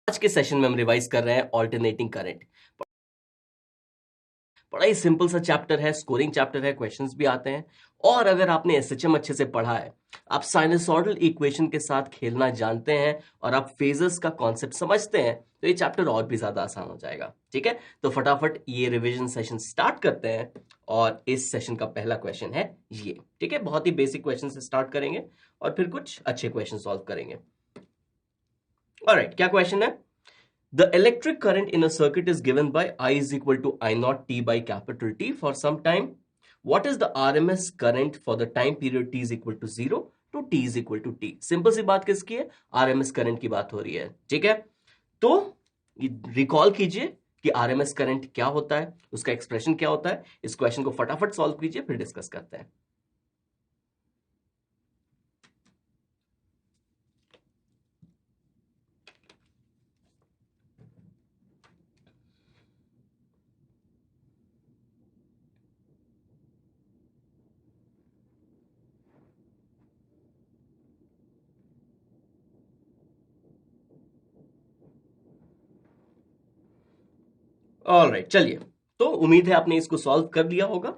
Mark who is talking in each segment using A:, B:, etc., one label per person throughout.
A: आज के सेशन में हम रिवाइज कर रहे हैं ऑल्टरनेटिंग करंट। बड़ा ही सिंपल सा चैप्टर है, स्कोरिंग चैप्टर है, क्वेश्चंस भी आते हैं। और अगर आपने एसएचएम अच्छे से पढ़ा है, आप साइनसॉइडल इक्वेशन के साथ खेलना जानते हैं और आप फेजेस का कॉन्सेप्ट समझते हैं, तो ये चैप्टर और भी ज्यादा आसान हो जाएगा। ठीक है, तो फटाफट ये रिवीजन सेशन स्टार्ट करते हैं। और इस सेशन का पहला क्वेश्चन है ये। ठीक है, बहुत ही बेसिक क्वेश्चन से स्टार्ट करेंगे और फिर कुछ अच्छे क्वेश्चन सॉल्व करेंगे। ऑलराइट, क्या क्वेश्चन है? The electric current in a circuit is given by I is equal to I naught T by capital T for some time. What is the RMS current for the time period T is equal to 0 to T is equal to T? Simple सी बात किसकी है? RMS current की बात हो रही है। ठीक है, तो रिकॉल कीजिए कि RMS करंट क्या होता है, उसका एक्सप्रेशन क्या होता है। इस क्वेश्चन को फटाफट सॉल्व कीजिए, फिर डिस्कस करते हैं। ऑलराइट, चलिए। तो उम्मीद है आपने इसको सॉल्व कर लिया होगा।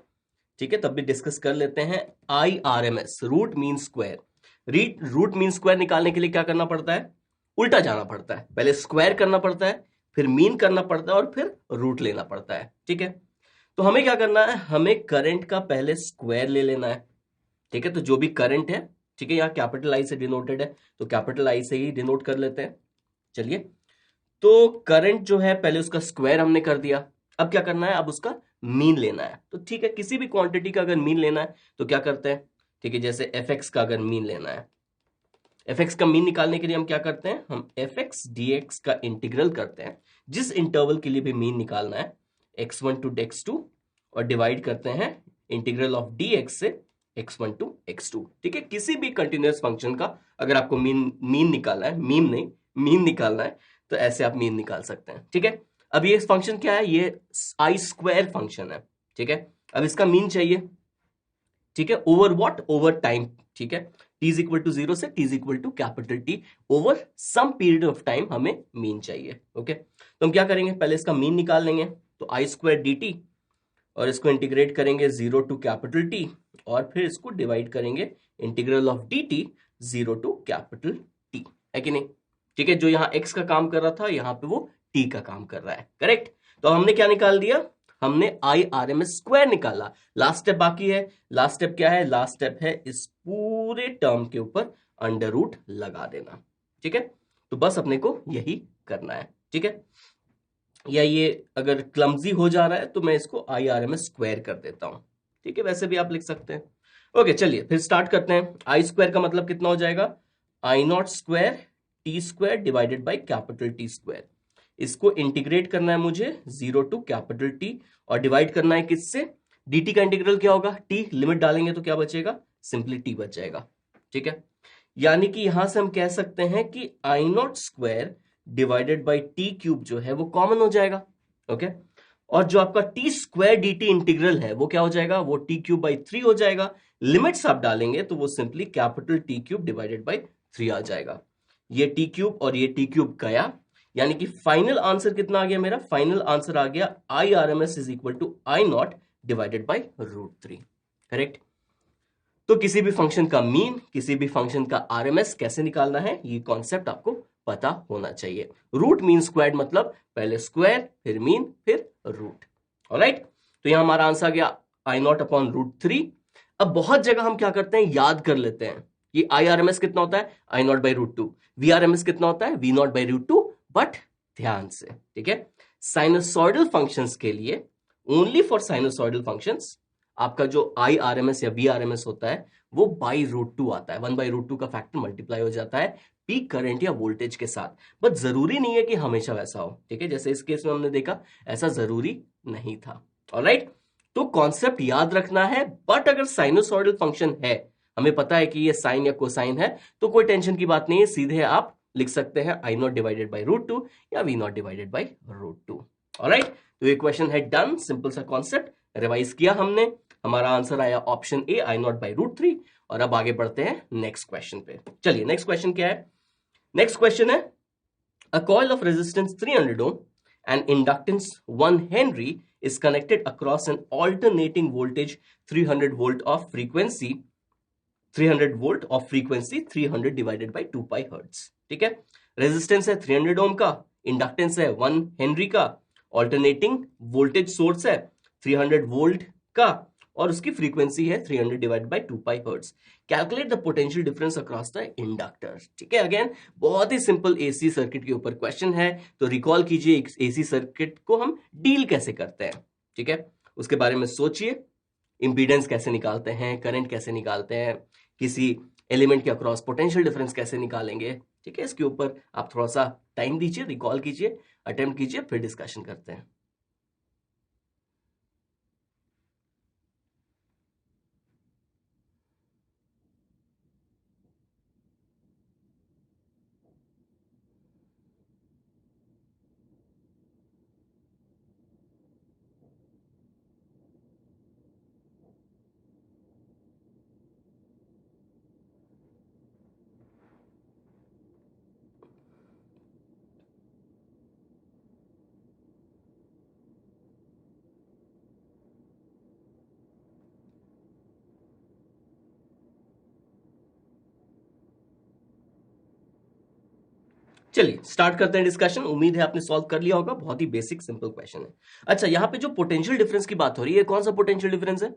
A: ठीक है, तब भी डिस्कस कर लेते हैं। IRMS, root mean square. Root mean square निकालने के लिए क्या करना पड़ता है? उल्टा जाना पड़ता है। पहले स्क्वायर करना पड़ता है, फिर मीन करना पड़ता है और फिर रूट लेना पड़ता है। ठीक है, तो हमें क्या करना है? हमें करंट का पहले स्क्वायर ले लेना है। ठीक है, तो जो भी करंट है, ठीक है, यहाँ कैपिटल आई से डिनोटेड है, तो कैपिटल आई से ही डिनोट कर लेते हैं। चलिए, तो करंट जो है पहले उसका स्क्वायर हमने कर दिया। अब क्या करना है? अब उसका मीन लेना है। तो ठीक है, किसी भी क्वांटिटी का अगर मीन लेना है तो क्या करते हैं? ठीक है, जैसे एफ एक्स का अगर मीन लेना है, एफ एक्स का मीन निकालने के लिए हम क्या करते हैं? हम एफ एक्स डी एक्स का इंटीग्रल करते हैं। जिस इंटरवल के लिए भी मीन निकालना है, x1 टू x2, और डिवाइड करते हैं इंटीग्रल ऑफ डी एक्स से x1 टू x2। ठीक है, किसी भी कंटिन्यूअस फंक्शन का अगर आपको मीन निकालना है, मीन निकालना है, तो ऐसे आप मीन निकाल सकते हैं। ठीक है, अब ये फंक्शन क्या है? ये आई स्क्वायर फंक्शन है। ठीक है, अब इसका मीन चाहिए। ठीक है, ओवर व्हाट? Over time. ठीक है, t इज इक्वल टू 0 से t is equal to capital T over some period of time हमें मीन चाहिए। ओके, तो हम क्या करेंगे? पहले इसका मीन निकाल लेंगे, तो आई स्क्वायर डी टी, और इसको इंटीग्रेट करेंगे 0 टू कैपिटल T, और फिर इसको डिवाइड करेंगे integral of D T 0 to capital T, है कि नहीं? ठीक है, जो यहाँ x का काम कर रहा था, यहाँ पे वो t का काम कर रहा है। करेक्ट, तो हमने क्या निकाल दिया? हमने IRMS स्क्वायर निकाला। लास्ट स्टेप बाकी है। लास्ट स्टेप क्या है? लास्ट स्टेप है इस पूरे टर्म के ऊपर अंडर रूट लगा देना। ठीक है, तो बस अपने को यही करना है। ठीक है, या ये अगर क्लमजी हो जा रहा है तो मैं इसको IRMS स्क्वायर कर देता हूं। ठीक है, वैसे भी आप लिख सकते हैं। ओके, चलिए फिर स्टार्ट करते हैं। आई स्क्वायर का मतलब कितना हो जाएगा? I naught square T square divided by capital T square. इसको इंटीग्रेट करना है मुझे 0 टू कैपिटल T, और डिवाइड करना है किससे? dt का इंटीग्रल क्या होगा? t, लिमिट डालेंगे तो क्या बचेगा? सिंपली t बच जाएगा। ठीक है, यानी कि यहां से हम कह सकते हैं कि I naught square divided by T cube जो है वो कॉमन हो जाएगा। ओके, और जो आपका T square D T integral है वो क्या हो जाएगा? वो टी क्यूब बाई 3 हो जाएगा। लिमिट्स आप डालेंगे तो वो simply capital T cube divided by 3 आ जाएगा। ये टी क्यूब और ये टी क्यूब गया, यानी कि फाइनल आंसर कितना आ गया मेरा? फाइनल आंसर आ गया I R M S is equal to I not divided by √3। Correct, तो किसी भी फंक्शन का मीन, किसी भी फंक्शन का आरएमएस कैसे निकालना है, ये कॉन्सेप्ट आपको पता होना चाहिए। रूट मीन स्क्वायर्ड मतलब पहले स्क्वायर, फिर मीन, फिर रूट। ऑलराइट, तो यहां हमारा आंसर आ गया आई नॉट अपॉन √3। अब बहुत जगह हम क्या करते हैं? याद कर लेते हैं कि आई आर एम एस कितना होता है? I not by √2। V R M S कितना होता है? We not by √2। बट ध्यान से, ठीक है, साइनोसॉइडल फंक्शंस के लिए, ओनली फॉर साइनोसॉइडल फंक्शंस, आपका जो आई आर एम एस या वी आर एम एस होता है वो बाई √2 आता है। 1/√2 का फैक्टर मल्टीप्लाई हो जाता है पीक करंट या वोल्टेज के साथ। बट जरूरी नहीं है कि हमेशा वैसा हो। ठीक है, जैसे इस केस में हमने देखा ऐसा जरूरी नहीं था। ऑलराइट, तो कॉन्सेप्ट याद रखना है। बट अगर साइनोसॉइडल फंक्शन है, हमें पता है कि ये साइन या कोसाइन है, तो कोई टेंशन की बात नहीं है, सीधे आप लिख सकते हैं आई नॉट डिवाइडेड बाई √2 या V not divided by √2। Alright, तो ये क्वेश्चन है डन। सिंपल सा कॉन्सेप्ट रिवाइज किया हमने। हमारा आंसर आया option A, I not by √3। और अब आगे बढ़ते हैं नेक्स्ट क्वेश्चन पे। चलिए, नेक्स्ट क्वेश्चन क्या है? नेक्स्ट क्वेश्चन है A coil of resistance 300 ohm and inductance 1 Henry is connected across an alternating voltage 300 volt of frequency 300 divided by 2 pi hertz. ठीक है, रेजिस्टेंस है 300 ओम का, इंडक्टेंस है 1 हेनरी का, ऑल्टरनेटिंग वोल्टेज सोर्स है 300 वोल्ट का और उसकी फ्रीक्वेंसी है 300 divided by 2 pi hertz. Calculate the potential difference across the inductor. ठीक है, अगेन बहुत ही सिंपल एसी सर्किट के ऊपर क्वेश्चन है, तो रिकॉल कीजिए एसी सर्किट को हम डील कैसे करते हैं. ठीक है, उसके बारे में सोचिए, इंपीडेंस कैसे निकालते हैं, करंट कैसे निकालते हैं, किसी एलिमेंट के अक्रॉस पोटेंशियल डिफरेंस कैसे निकालेंगे. ठीक है, इसके ऊपर आप थोड़ा सा टाइम दीजिए, रिकॉल कीजिए, अटेम्प्ट कीजिए, फिर डिस्कशन करते हैं. चलिए स्टार्ट करते हैं डिस्कशन. उम्मीद है आपने सॉल्व कर लिया होगा, बहुत ही बेसिक सिंपल क्वेश्चन है. अच्छा, यहां पे जो पोटेंशियल डिफरेंस की बात हो रही है, कौन सा पोटेंशियल डिफरेंस है?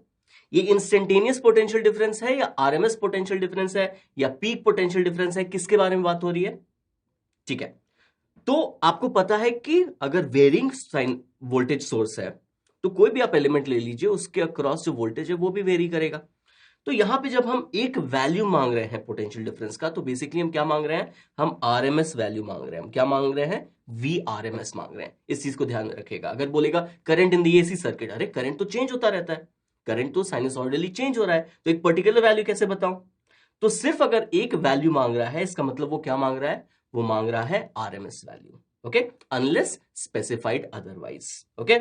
A: ये इंस्टेंटेनियस पोटेंशियल डिफरेंस है या आरएमएस पोटेंशियल डिफरेंस है या पीक पोटेंशियल डिफरेंस है? किसके बारे में बात हो रही है? ठीक है, तो आपको पता है कि अगर वेरिंग साइन वोल्टेज सोर्स है तो कोई भी आप एलिमेंट ले लीजिए, उसके अक्रॉस जो वोल्टेज है वो भी वेरी करेगा. तो यहां पे जब हम एक वैल्यू मांग रहे हैं पोटेंशियल डिफरेंस का, तो बेसिकली हम क्या मांग रहे हैं? हम आरएमएस वैल्यू मांग रहे हैं. हम क्या मांग रहे हैं? वी आरएमएस मांग रहे हैं. इस चीज को ध्यान में रखिएगा. अगर बोलेगा current in the AC circuit, अरे करंट तो चेंज होता रहता है, करंट तो साइनसॉइडली चेंज हो रहा है, तो एक पर्टिकुलर वैल्यू कैसे बताऊं? तो सिर्फ अगर एक वैल्यू मांग रहा है, इसका मतलब वो क्या मांग रहा है? वो मांग रहा है RMS value. Okay, unless specified otherwise. Okay,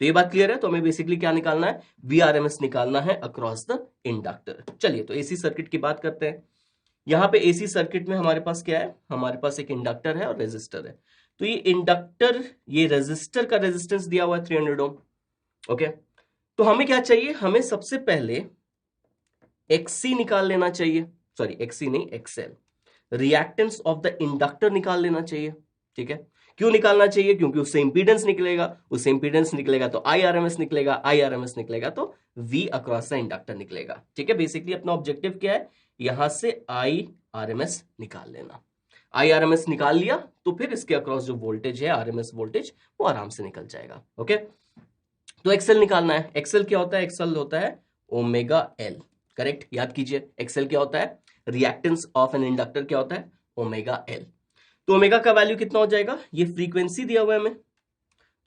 A: तो ये बात क्लियर है. तो हमें बेसिकली क्या निकालना है? वीआरएमएस निकालना है अक्रॉस द इंडक्टर. चलिए, तो एसी सर्किट की बात करते हैं. यहां पे एसी सर्किट में हमारे पास क्या है? हमारे पास एक इंडक्टर है और रेजिस्टर है. तो ये इंडक्टर, ये रेजिस्टर का रेजिस्टेंस दिया हुआ है 300 ओम. ओके, तो हमें क्या चाहिए? हमें सबसे पहले एक्सी निकाल लेना चाहिए. सॉरी, एक्सी नहीं, XL, reactance of the inductor निकाल लेना चाहिए. ठीक है, क्यों निकालना चाहिए? क्योंकि उससे इंपीडेंस निकलेगा, उससे इंपीडेंस निकलेगा तो आईआरएमएस निकलेगा, आईआरएमएस निकलेगा तो वी अक्रॉस द इंडक्टर निकलेगा. ठीक है, बेसिकली अपना ऑब्जेक्टिव क्या है? यहां से आईआरएमएस निकाल लेना. आईआरएमएस निकाल लिया तो फिर इसके अक्रॉस जो वोल्टेज है, आरएमएस वोल्टेज, वो आराम से निकल जाएगा. ओके, तो एक्सएल निकालना है. एक्सएल क्या होता है? एक्सएल होता है ओमेगा एल. करेक्ट, याद कीजिए. एक्सएल क्या होता है? रिएक्टेंस ऑफ एन इंडक्टर क्या होता है? Omega L. तो ओमेगा का वैल्यू कितना हो जाएगा? ये फ्रीक्वेंसी दिया हुआ है हमें,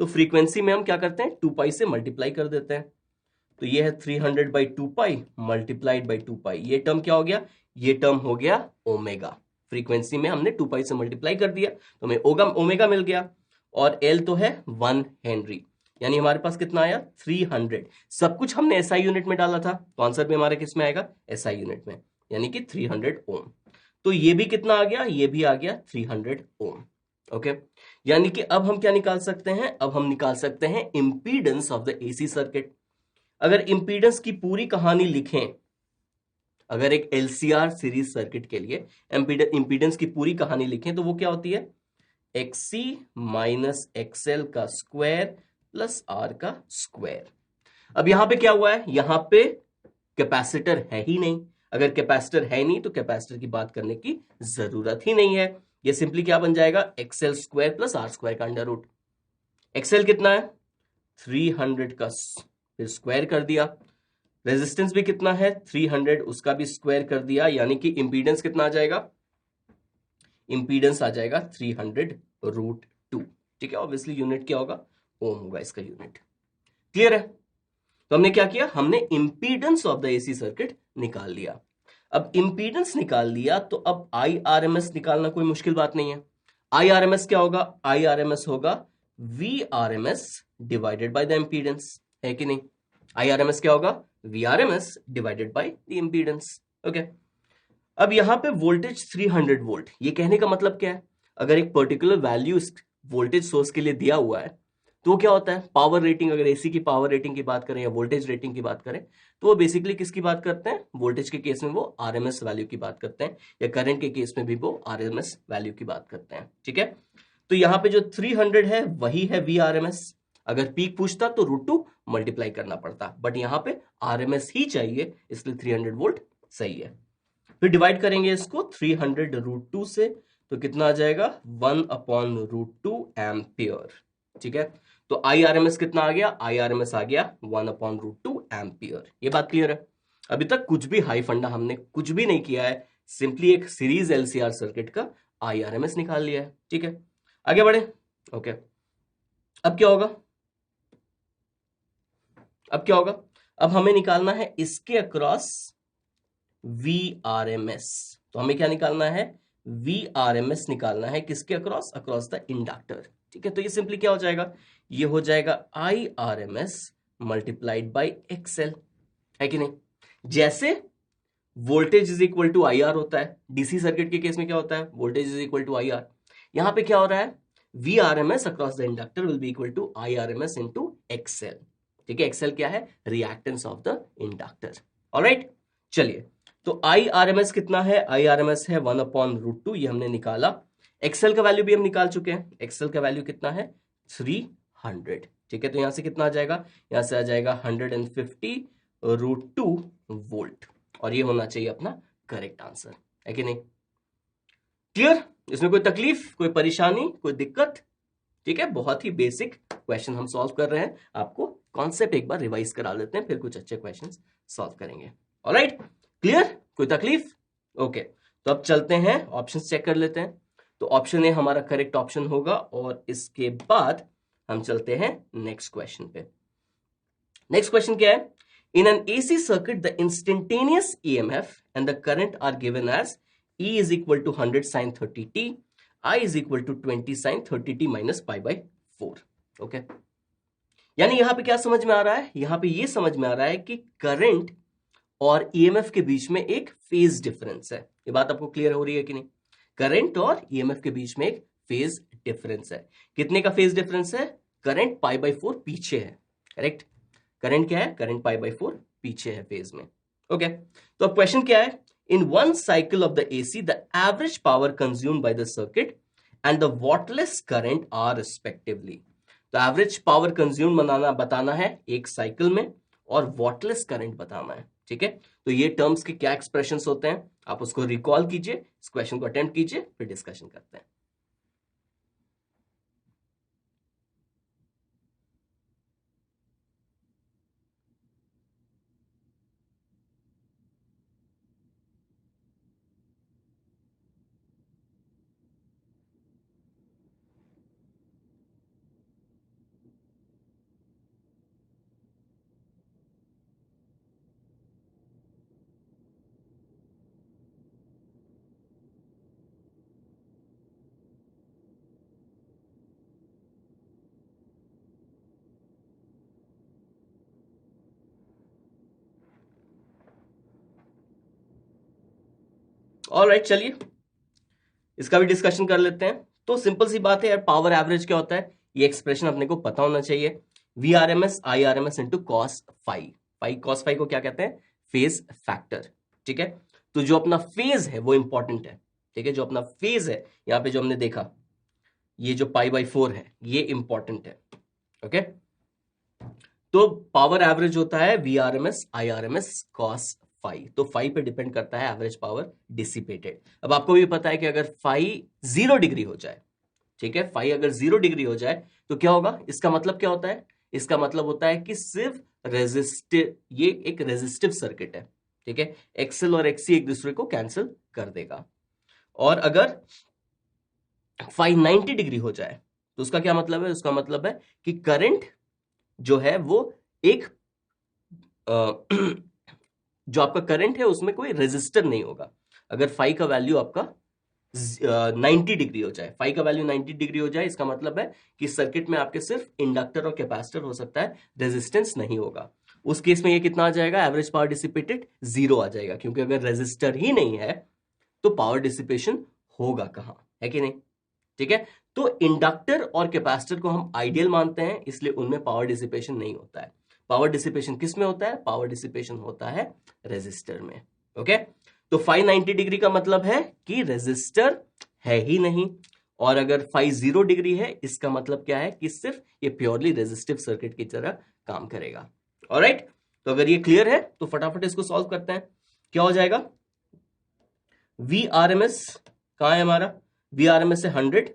A: तो फ्रीक्वेंसी में हम क्या करते हैं? 2 पाई से मल्टीप्लाई कर देते हैं. तो ये है 300 बाई 2 पाई मल्टीप्लाइड बाई 2 पाई. ये टर्म क्या हो गया? ये टर्म हो गया ओमेगा. फ्रीक्वेंसी में हमने 2 पाई से मल्टीप्लाई कर दिया तो हमें ओमेगा मिल गया. और एल तो है 1 हेनरी, यानी हमारे पास कितना आया? 300. सब कुछ हमने एसआई यूनिट में डाला था, तो आंसर भी हमारे किस में आएगा? एसआई यूनिट में, यानी कि 300 ओम. तो ये भी कितना आ गया? ये भी आ गया 300 ओम. ओके, यानी कि अब हम क्या निकाल सकते हैं? अब हम निकाल सकते हैं impedance of the AC circuit. अगर इंपीडेंस की पूरी कहानी लिखें, अगर एक एलसीआर सीरीज सर्किट के लिए इंपीडेंस की पूरी कहानी लिखें, तो वो क्या होती है? एक्सी माइनस एक्सएल का स्क्वायर प्लस आर का स्क्वायर. अब यहां पे क्या हुआ है? यहां पे कैपेसिटर है ही नहीं. अगर कैपेसिटर है नहीं तो कैपेसिटर की बात करने की जरूरत ही नहीं है. ये सिंपली क्या बन जाएगा? XL square plus R square का अंडर रूट. एक्सएल कितना है? 300 का फिर स्क्वायर कर दिया. रेजिस्टेंस भी कितना है? 300, उसका भी स्क्वायर कर दिया, यानी कि इंपीडेंस कितना आ जाएगा? इंपीडेंस आ जाएगा 300√2. ठीक है, ऑब्वियसली यूनिट क्या होगा? ओम होगा इसका यूनिट. क्लियर है? तो हमने क्या किया? हमने impedance of the AC circuit निकाल लिया. अब इंपीडेंस निकाल लिया तो अब आईआरएमएस निकालना कोई मुश्किल बात नहीं है. आईआरएमएस क्या होगा? आईआरएमएस होगा VRMS divided by the impedance. है कि नहीं? आईआरएमएस क्या होगा? VRMS divided by the impedance. Okay, अब यहां पे वोल्टेज 300 वोल्ट, ये कहने का मतलब क्या है? अगर एक पर्टिकुलर वैल्यू वोल्टेज सोर्स के लिए दिया हुआ है तो वो क्या होता है, पावर रेटिंग, अगर एसी की पावर रेटिंग की बात करें या वोल्टेज रेटिंग की बात करें तो वो बेसिकली किसकी बात करते हैं, वोल्टेज के केस में वो आरएमएस वैल्यू की बात करते हैं, या करंट के केस में भी वो आरएमएस वैल्यू की बात करते हैं। ठीक है, तो यहां पे जो 300 है वही है वी आरएमएस। अगर पीक पूछता तो √2 मल्टीप्लाई करना पड़ता, बट यहां पे आरएमएस ही चाहिए, इसलिए 300 वोल्ट सही है। फिर डिवाइड करेंगे इसको 300 √2 से, तो कितना आ जाएगा 1/√2 एम्पियर। ठीक है, तो IRMS कितना आ गया, IRMS आ गया 1/√2 एम्पियर। ये बात क्लियर है। अभी तक कुछ भी हाई फंडा हमने कुछ भी नहीं किया है, सिंपली एक सीरीज LCR सर्किट का IRMS निकाल लिया है। ठीक है, आगे बढ़े। ओके, अब क्या होगा, अब हमें निकालना है इसके अक्रॉस VRMS। तो हमें क्या निकालना है, VRMS निकालना है किसके अक्रॉस, अक्रॉस द इंडक्टर। ठीक है, तो ये सिंपली क्या हो जाएगा, ये हो जाएगा IRMS मल्टीप्लाइड बाई XL, है कि नहीं। जैसे voltage is equal to IR होता है, डीसी सर्किट के केस में क्या होता है, voltage is equal to IR। यहां पे क्या हो रहा है, VRMS across the inductor will be equal to IRMS into XL। ठीक है, XL क्या है, reactance of the inductor. Alright, चलिए, तो IRMS कितना है, IRMS है 1/√2, ये हमने निकाला। XL का वैल्यू भी हम निकाल चुके हैं, XL का वैल्यू कितना है 300। ठीक है, तो यहां से कितना आ जाएगा, यहां से आ जाएगा 150 √2 वोल्ट, और ये होना चाहिए अपना करेक्ट आंसर, है कि नहीं। क्लियर, इसमें कोई तकलीफ, कोई परेशानी, कोई दिक्कत। ठीक है, बहुत ही बेसिक क्वेश्चन हम सॉल्व कर रहे हैं, आपको कॉन्सेप्ट एक बार रिवाइज करा लेते हैं, फिर कुछ अच्छे क्वेश्चन सॉल्व करेंगे। ऑलराइट, क्लियर, कोई तकलीफ। ओके, तो अब चलते हैं ऑप्शन चेक कर लेते हैं। तो ऑप्शन ए हमारा करेक्ट ऑप्शन होगा, और इसके बाद हम चलते हैं नेक्स्ट क्वेश्चन पे। नेक्स्ट क्वेश्चन क्या है, in an AC circuit the instantaneous EMF and the current are given as E is equal to 100 sin 30t, I is equal to 20 sin 30t minus π/4। Okay, यानी यहां पे क्या समझ में आ रहा है, यहां पे ये समझ में आ रहा है कि करंट और EMF के बीच में एक फेज डिफरेंस है। ये बात आपको क्लियर हो रही है कि नहीं, करंट और EMF के बीच में एक फेज डिफरेंस है। कितने का फेज डिफरेंस है, करंट π/4 पीछे है, करेक्ट। करंट क्या है, करंट π/4 पीछे है फेज में। ओके, तो अब क्वेश्चन क्या है, in one cycle of the AC the average power consumed by the circuit and the wattless current are respectively। तो एवरेज पावर कंज्यूम बताना है एक साइकिल में, और वॉटलेस करंट बताना है। ठीक है, तो ये टर्म्स के क्या एक्सप्रेशंस होते हैं, आप उसको रिकॉल कीजिए, इस क्वेश्चन को अटेम्प्ट कीजिए, फिर डिस्कशन करते हैं। ऑलराइट, चलिए इसका भी डिस्कशन कर लेते हैं। तो सिंपल सी बात है यार, पावर एवरेज क्या होता है, ये एक्सप्रेशन अपने को पता होना चाहिए। VRMS IRMS into cos phi, cos phi को क्या कहते हैं, फेज फैक्टर। ठीक है, तो जो अपना फेज है वो इंपॉर्टेंट है। ठीक है, जो अपना फेज है, यहां पे जो हमने देखा, ये जो π/4 है ये इंपॉर्टेंट है। ओके, तो पावर एवरेज होता है VRMS IRMS cos फाई, तो फाई पे डिपेंड करता है एवरेज पावर डिसिपेटेड। अब आपको भी पता है कि अगर फाई 0 डिग्री हो जाए, ठीक है, फाई अगर 0 डिग्री हो जाए तो क्या होगा, इसका मतलब क्या होता है, इसका मतलब होता है कि सिर्फ रेजिस्टिव, ये एक रेजिस्टिव सर्किट है। ठीक है, XL और XC एक दूसरे को कैंसिल कर देगा। और अगर फाई 90 डिग्री हो जाए तो उसका क्या मतलब है, उसका मतलब है कि करंट जो है वो एक जो आपका करंट है उसमें कोई रेजिस्टर नहीं होगा। अगर फाई का वैल्यू आपका 90 डिग्री हो जाए, फाई का वैल्यू 90 डिग्री हो जाए, इसका मतलब है कि सर्किट में आपके सिर्फ इंडक्टर और कैपेसिटर हो सकता है, रेजिस्टेंस नहीं होगा। उस केस में ये कितना आ जाएगा, एवरेज पावर डिसिपेटेड 0 आ जाएगा, क्योंकि अगर रेजिस्टर ही नहीं है तो पावर डिसिपेशन होगा कहां, है कि नहीं। ठीक है। तो इंडक्टर और कैपेसिटर को हम आइडियल मानते हैं, इसलिए उनमें पावर डिसिपेशन नहीं होता है। पावर डिसिपेशन किस में होता है? पावर डिसिपेशन होता है रेजिस्टर में। ओके, तो 590 डिग्री का मतलब है कि रेजिस्टर है ही नहीं, और अगर 50 डिग्री है इसका मतलब क्या है कि सिर्फ ये प्योरली रेजिस्टिव सर्किट की तरह काम करेगा। ऑलराइट, तो अगर ये क्लियर है तो फटाफट इसको सॉल्व करते हैं। क्या हो जाएगा? वी आर एम एस कहां है हमारा? वी आर एम एस से 100,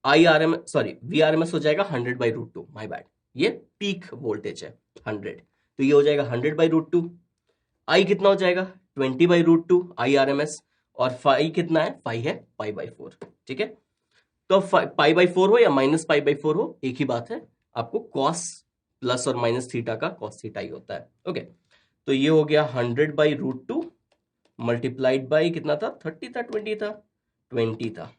A: I R M sorry V R M S हो जाएगा 100/√2, माई बैड, ये पीक वोल्टेज है 100, तो ये हो जाएगा 100/√2। आई कितना हो जाएगा? 20/√2 आई आर एम एस, और फाई कितना है? फाई है पाई/4। ठीक है, तो पाई/4 हो या -पाई/4 हो, एक ही बात है, आपको कॉस प्लस और माइनस थीटा का कॉस थीटा ही होता है। ओके, तो ये हो गया 100/√2 मल्टीप्लाइड बाई कितना था? 30 था, 20 था, 20 था,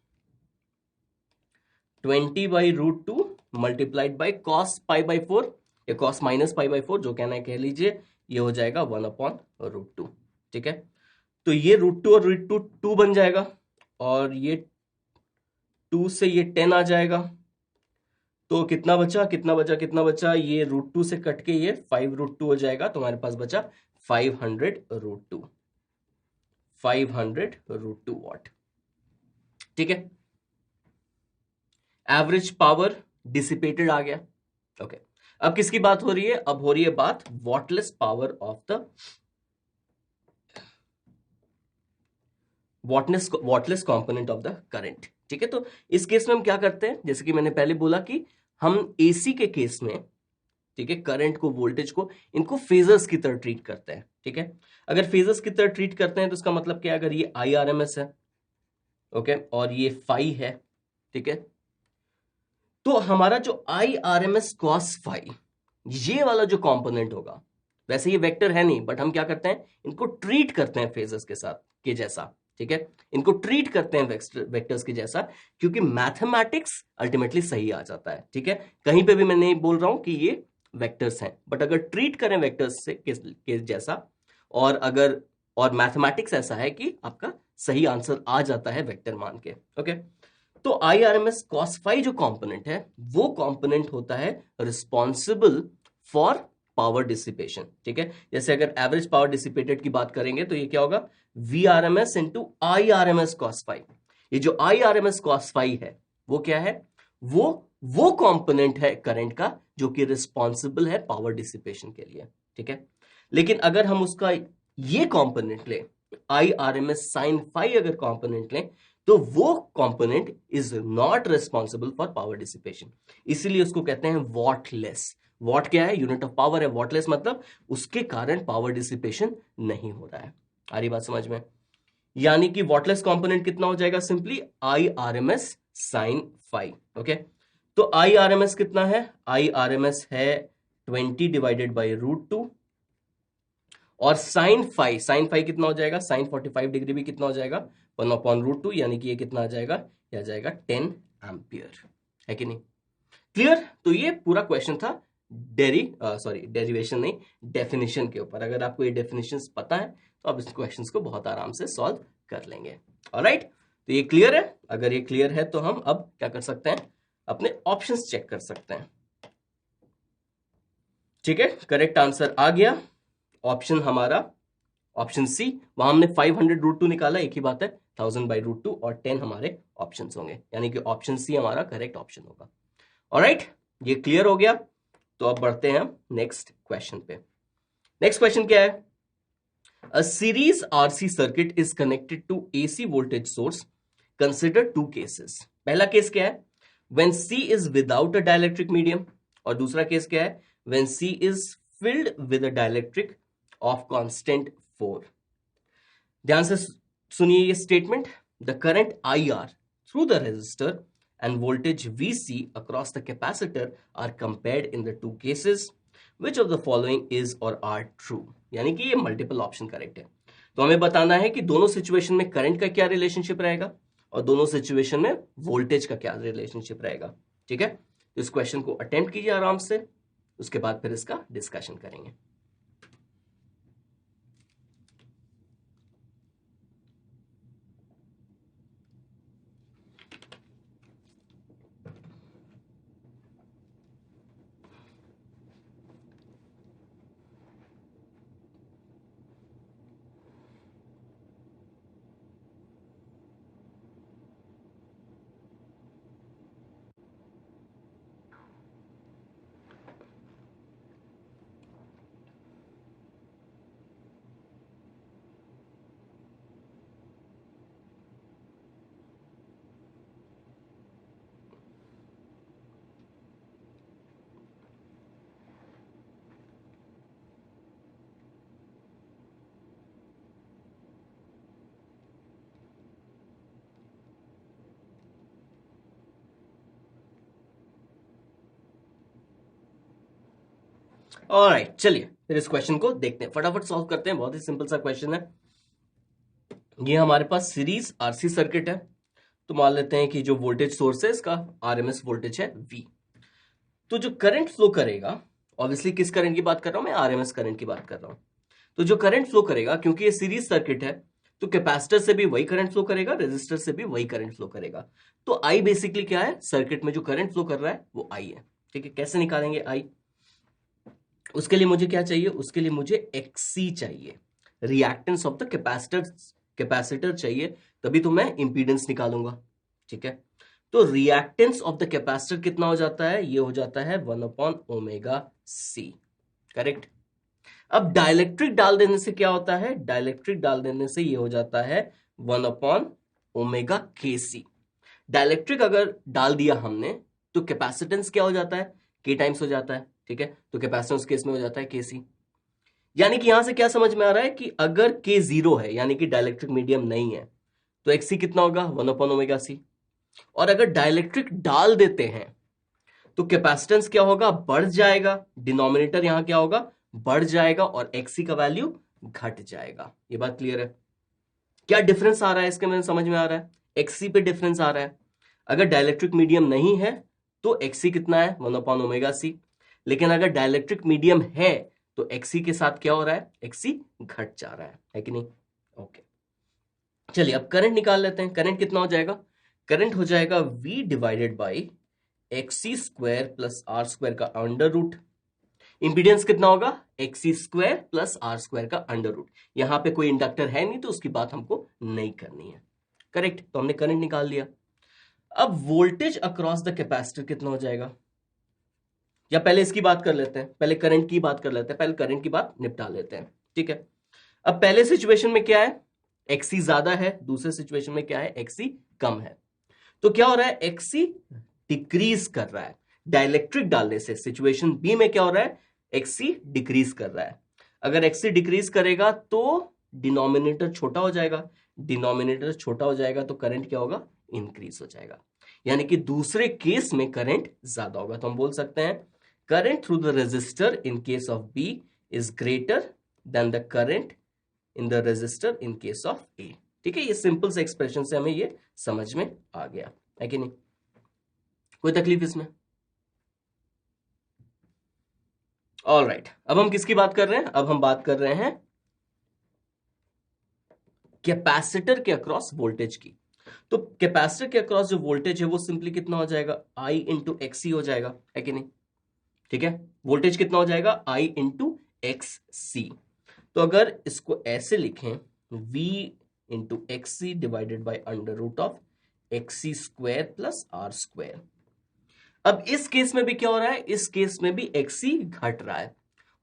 A: 20/√2 मल्टीप्लाइड बाई कॉस पाई/4 या कॉस माइनस पाई/4, जो कहना है कह लीजिए, ये हो जाएगा 1/√2। ठीक है, तो ये √2 और √2 2 बन जाएगा, और ये 2 से ये 10 आ जाएगा, तो कितना बचा कितना बचा कितना बचा? ये √2 से कट के ये 5√2 हो जाएगा, तो हमारे पास बचा 500√2, 500√2 वॉट। ठीक है, एवरेज पावर डिसिपेटेड आ गया। ओके, अब किसकी बात हो रही है? अब हो रही है बात wattless power of the wattless component of the current. ठीक है, तो इस केस में हम क्या करते हैं, जैसे कि मैंने पहले बोला कि हम एसी के केस में, ठीक है, करंट को, वोल्टेज को, इनको फेजर्स की तरह ट्रीट करते हैं। ठीक है, अगर फेजर्स की तरह ट्रीट करते हैं तो इसका मतलब क्या है? अगर ये आई आर एम एस है, ओके, और ये फाई है, ठीक है, तो हमारा जो I R M S cos phi, ये वाला जो कंपोनेंट होगा, वैसे ये वेक्टर है नहीं, बट हम क्या करते हैं, इनको ट्रीट करते हैं फेजर्स के साथ के जैसा। ठीक है, इनको ट्रीट करते हैं वेक्टर्स के जैसा, क्योंकि मैथमेटिक्स अल्टीमेटली सही आ जाता है। ठीक है, कहीं पे भी मैं नहीं बोल रहा हूं कि ये वेक्टर्स हैं, बट अगर ट्रीट करें वेक्टर्स से के जैसा, और अगर, और मैथमेटिक्स ऐसा है कि आपका सही आंसर आ जाता है वेक्टर मान के। ओके, तो I R M S cos phi जो कंपोनेंट है, वो कंपोनेंट होता है रिस्पॉन्सिबल फॉर पावर डिसिपेशन। ठीक है, जैसे अगर एवरेज पावर डिसिपेटेड की बात करेंगे तो ये क्या होगा? V R M S into I R M S cos phi. ये जो I R M S cos phi है, वो क्या है? वो कंपोनेंट है करंट का जो कि रिस्पॉन्सिबल है पावर डिसिपेशन के लिए। ठीक है, लेकिन अगर हम उसका ये कंपोनेंट ले, I R M S sine phi अगर कंपोनेंट लें, तो वो component is not responsible for power dissipation, इसीलिए उसको कहते हैं वॉटलेस। वॉट क्या है? यूनिट ऑफ पावर है। वॉटलेस मतलब उसके कारण पावर डिसिपेशन नहीं हो रहा है। आ रही बात समझ में? यानी कि वॉटलेस कंपोनेंट कितना हो जाएगा? Simply I R M S sine phi. Okay, तो आई आर एम एस कितना है? आई आर एम एस है 20/√2, और साइन फाई कितना हो जाएगा? साइन 45 डिग्री भी कितना हो जाएगा? 1/√2, यानी कि ये कितना आ जाएगा? ये आ जाएगा 10 एम्पियर। है कि नहीं? क्लियर? तो ये पूरा क्वेश्चन था डेरिवेशन नहीं, डेफिनेशन के ऊपर। अगर आपको ये डेफिनेशंस पता है तो आप इस क्वेश्चंस को बहुत आराम से सॉल्व कर लेंगे। ऑलराइट, तो ये क्लियर है? अगर ये क्लियर है तो हम अब क्या कर सकते हैं? अपने ऑप्शंस चेक कर सकते हैं। ठीक है, करेक्ट आंसर आ गया ऑप्शन हमारा, ऑप्शन सी। वहां हमने 500√2 निकाला, एक ही बात है, 1000/√2 और 10 हमारे ऑप्शंस होंगे, यानी कि ऑप्शन सी हमारा करेक्ट ऑप्शन होगा। ऑलराइट, ये क्लियर हो गया, तो अब बढ़ते हैं हम नेक्स्ट क्वेश्चन पे। नेक्स्ट क्वेश्चन क्या है? A series RC circuit is connected to AC voltage source, consider two cases. पहला केस क्या है? When C is without a dielectric medium, और दूसरा केस क्या है? When C is filled with a dielectric of constant 4। ध्यान से सुनिए ये statement. The current I R through the resistor and voltage VC across the capacitor are compared in the two cases. Which of the following is or are true? यानी कि ये multiple option correct है। तो हमें बताना है कि दोनों सिचुएशन में करंट का क्या रिलेशनशिप रहेगा और दोनों सिचुएशन में वोल्टेज का क्या रिलेशनशिप रहेगा। ठीक है, तो इस क्वेश्चन को अटेम्प्ट कीजिए आराम से, उसके बाद फिर इसका डिस्कशन करेंगे। ऑलराइट, चलिए फिर इस क्वेश्चन को देखते हैं, फटाफट सॉल्व करते हैं। बहुत ही सिंपल सा क्वेश्चन है। ये हमारे पास सीरीज आरसी सर्किट है। तो मान लेते हैं कि जो वोल्टेज सोर्स है इसका आरएमएस वोल्टेज है V। तो जो करंट फ्लो करेगा, ऑब्वियसली किस करंट की बात कर रहा हूं मैं, आरएमएस करंट की बात कर रहा हूं। तो जो करंट फ्लो करेगा, क्योंकि ये सीरीज सर्किट है, तो कैपेसिटर से भी वही करंट फ्लो करेगा, रेजिस्टर से भी वही करंट फ्लो करेगा। तो आई बेसिकली क्या है, सर्किट में जो करंट फ्लो कर रहा है वो आई है। ठीक है, कैसे निकालेंगे आई? उसके लिए मुझे क्या चाहिए, उसके लिए मुझे एक्सी चाहिए, रिएक्टेंस ऑफ द कैपेसिटर चाहिए, तभी तो मैं इंपीडेंस निकालूंगा। ठीक है, तो रिएक्टेंस ऑफ द कैपेसिटर कितना हो जाता है, ये हो जाता है 1/ωc। करेक्ट। अब डाइलेक्ट्रिक डाल देने से क्या होता है, डाइलेक्ट्रिक डाल देने से ये हो जाता है 1/ωkc। डाइलेक्ट्रिक अगर डाल दिया हमने तो कैपेसिटेंस क्या हो जाता है, के टाइम्स हो जाता है। ठीक है, तो कैपेसिटेंस केस में हो जाता है केसी। यानी कि यहां से क्या समझ में आ रहा है कि अगर के 0 है, यानी कि डाइलेक्ट्रिक मीडियम नहीं है, तो एक्सी कितना होगा, 1/ωc। और अगर डाइलेक्ट्रिक डाल देते हैं तो कैपेसिटेंस क्या होगा, बढ़ जाएगा, डिनोमिनेटर यहां क्या होगा, बढ़ जाएगा, और एक्सी का वैल्यू घट जाएगा। ये बात क्लियर है? क्या डिफरेंस आ रहा है इसके में, समझ में आ रहा है? एक्सी पे डिफरेंस आ रहा है। अगर डाइलेक्ट्रिक मीडियम नहीं है तो एक्सी कितना है, 1/ωc। लेकिन अगर डाइलेक्ट्रिक मीडियम है तो एक्सी के साथ क्या हो रहा है, एक्सी घट जा रहा है कि नहीं? ओके, चलिए अब करंट निकाल लेते हैं। करंट कितना हो जाएगा, करंट हो जाएगा V divided by XC square plus R square का अंडर रूट। इंपीडेंस कितना होगा, XC square plus R square का अंडर रूट। यहां पे कोई इंडक्टर है नहीं तो उसकी बात हमको नहीं करनी है। करेक्ट, तो हमने करंट निकाल लिया। अब वोल्टेज अक्रॉस द कैपेसिटर कितना हो जाएगा, या पहले इसकी बात कर लेते हैं, पहले करंट की बात कर लेते हैं, पहले करंट की बात निपटा लेते हैं। ठीक है, अब पहले सिचुएशन में क्या है, एक्सी ज्यादा है, दूसरे सिचुएशन में क्या है, एक्सी कम है। तो क्या हो रहा है, एक्सी डिक्रीज कर रहा है डाइलेक्ट्रिक डालने से। सिचुएशन बी में क्या हो रहा है, एक्सी डिक्रीज कर रहा है। अगर एक्सी डिक्रीज करेगा तो डिनोमिनेटर छोटा हो जाएगा, डिनोमिनेटर छोटा हो जाएगा तो करंट क्या होगा, इंक्रीज हो जाएगा। यानी कि दूसरे केस में करंट ज्यादा होगा। तो हम बोल सकते हैं current through the resistor in case of B is greater than the current in the resistor in case of A. ठीक है, ये सिंपल से एक्सप्रेशन से हमें ये समझ में आ गया है कि नहीं? कोई तकलीफ इसमें? ऑलराइट, अब हम किसकी बात कर रहे हैं, अब हम बात कर रहे हैं कैपेसिटर के अक्रॉस वोल्टेज की। तो कैपेसिटर के अक्रॉस जो वोल्टेज है वो सिंपली कितना हो जाएगा, आई इंटू एक्सी हो जाएगा, है कि नहीं? ठीक है, वोल्टेज कितना हो जाएगा, आई इंटू एक्स सी। तो अगर इसको ऐसे लिखें, V into X C divided by under root of XC square plus R square. अब इस केस में भी क्या हो रहा है, इस केस में भी एक्सी घट रहा है,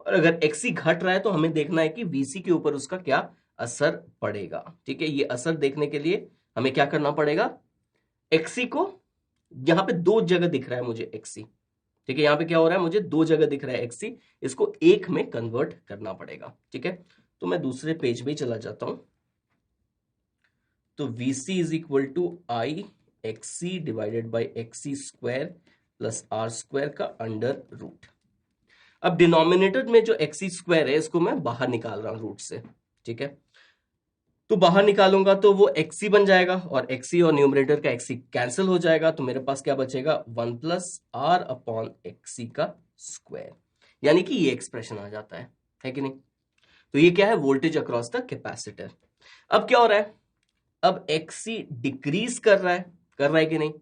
A: और अगर एक्सी घट रहा है तो हमें देखना है कि वीसी के ऊपर उसका क्या असर पड़ेगा। ठीक है, ये असर देखने के लिए हमें क्या करना पड़ेगा, एक्सी को, यहां पे दो जगह दिख रहा है मुझे एक्सी। ठीक है, यहां पे क्या हो रहा है, मुझे दो जगह दिख रहा है एक्सी, इसको एक में कन्वर्ट करना पड़ेगा। ठीक है, तो मैं दूसरे पेज पे चला जाता हूं। तो VC is equal to I XC divided by XC square plus R square का अंडर रूट। अब डिनोमिनेटर में जो एक्सी स्क्वायर है इसको मैं बाहर निकाल रहा हूं रूट से। ठीक है, तो बाहर निकालूंगा तो वो एक्सी बन जाएगा, और एक्सी और न्यूमरेटर का एक्सी कैंसिल हो जाएगा, तो मेरे पास क्या बचेगा, 1 प्लस आर अपॉन एक्सी का स्क्वायर। यानी कि ये एक्सप्रेशन आ जाता है कि नहीं? तो ये क्या है, वोल्टेज अक्रॉस द कैपेसिटर। अब क्या हो रहा है, अब एक्सी डिक्रीज कर रहा है कि नहीं?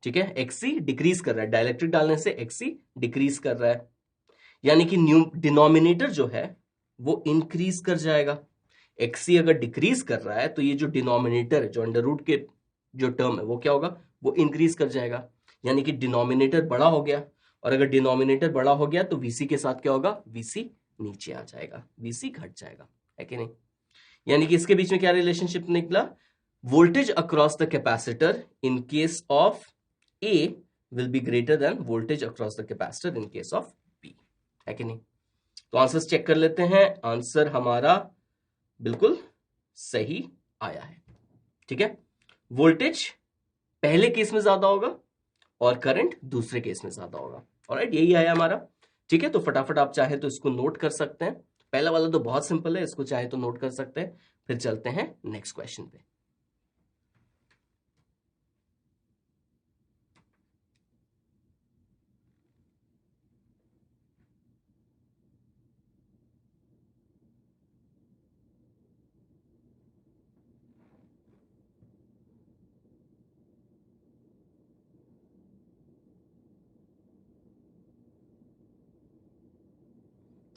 A: ठीक है, एक्सी डिक्रीज कर रहा है, डाइलेक्ट्रिक डालने से एक्सी डिक्रीज कर रहा है, यानी कि डिनोमिनेटर जो है वो इंक्रीज कर जाएगा। एक्सी अगर डिक्रीज कर रहा है तो ये जो डिनोमिनेटर है, जो अंडर रूट के जो टर्म है वो क्या होगा, वो इंक्रीज कर जाएगा, यानी कि डिनोमिनेटर बड़ा हो गया। और अगर डिनोमिनेटर बड़ा हो गया तो वीसी के साथ क्या होगा, वीसी नीचे आ जाएगा, वीसी घट जाएगा, है कि नहीं? यानी कि इसके बीच में क्या रिलेशनशिप निकला, voltage across the capacitor in case of A will be greater than voltage across the capacitor in case of B, है कि नहीं? तो आंसर चेक कर लेते हैं। आंसर हमारा बिल्कुल सही आया है। ठीक है, वोल्टेज पहले केस में ज्यादा होगा और करंट दूसरे केस में ज्यादा होगा। ऑलराइट, यही आया हमारा। ठीक है, तो फटाफट आप चाहे तो इसको नोट कर सकते हैं। पहला वाला तो बहुत सिंपल है, इसको चाहे तो नोट कर सकते हैं। फिर चलते हैं नेक्स्ट क्वेश्चन पे।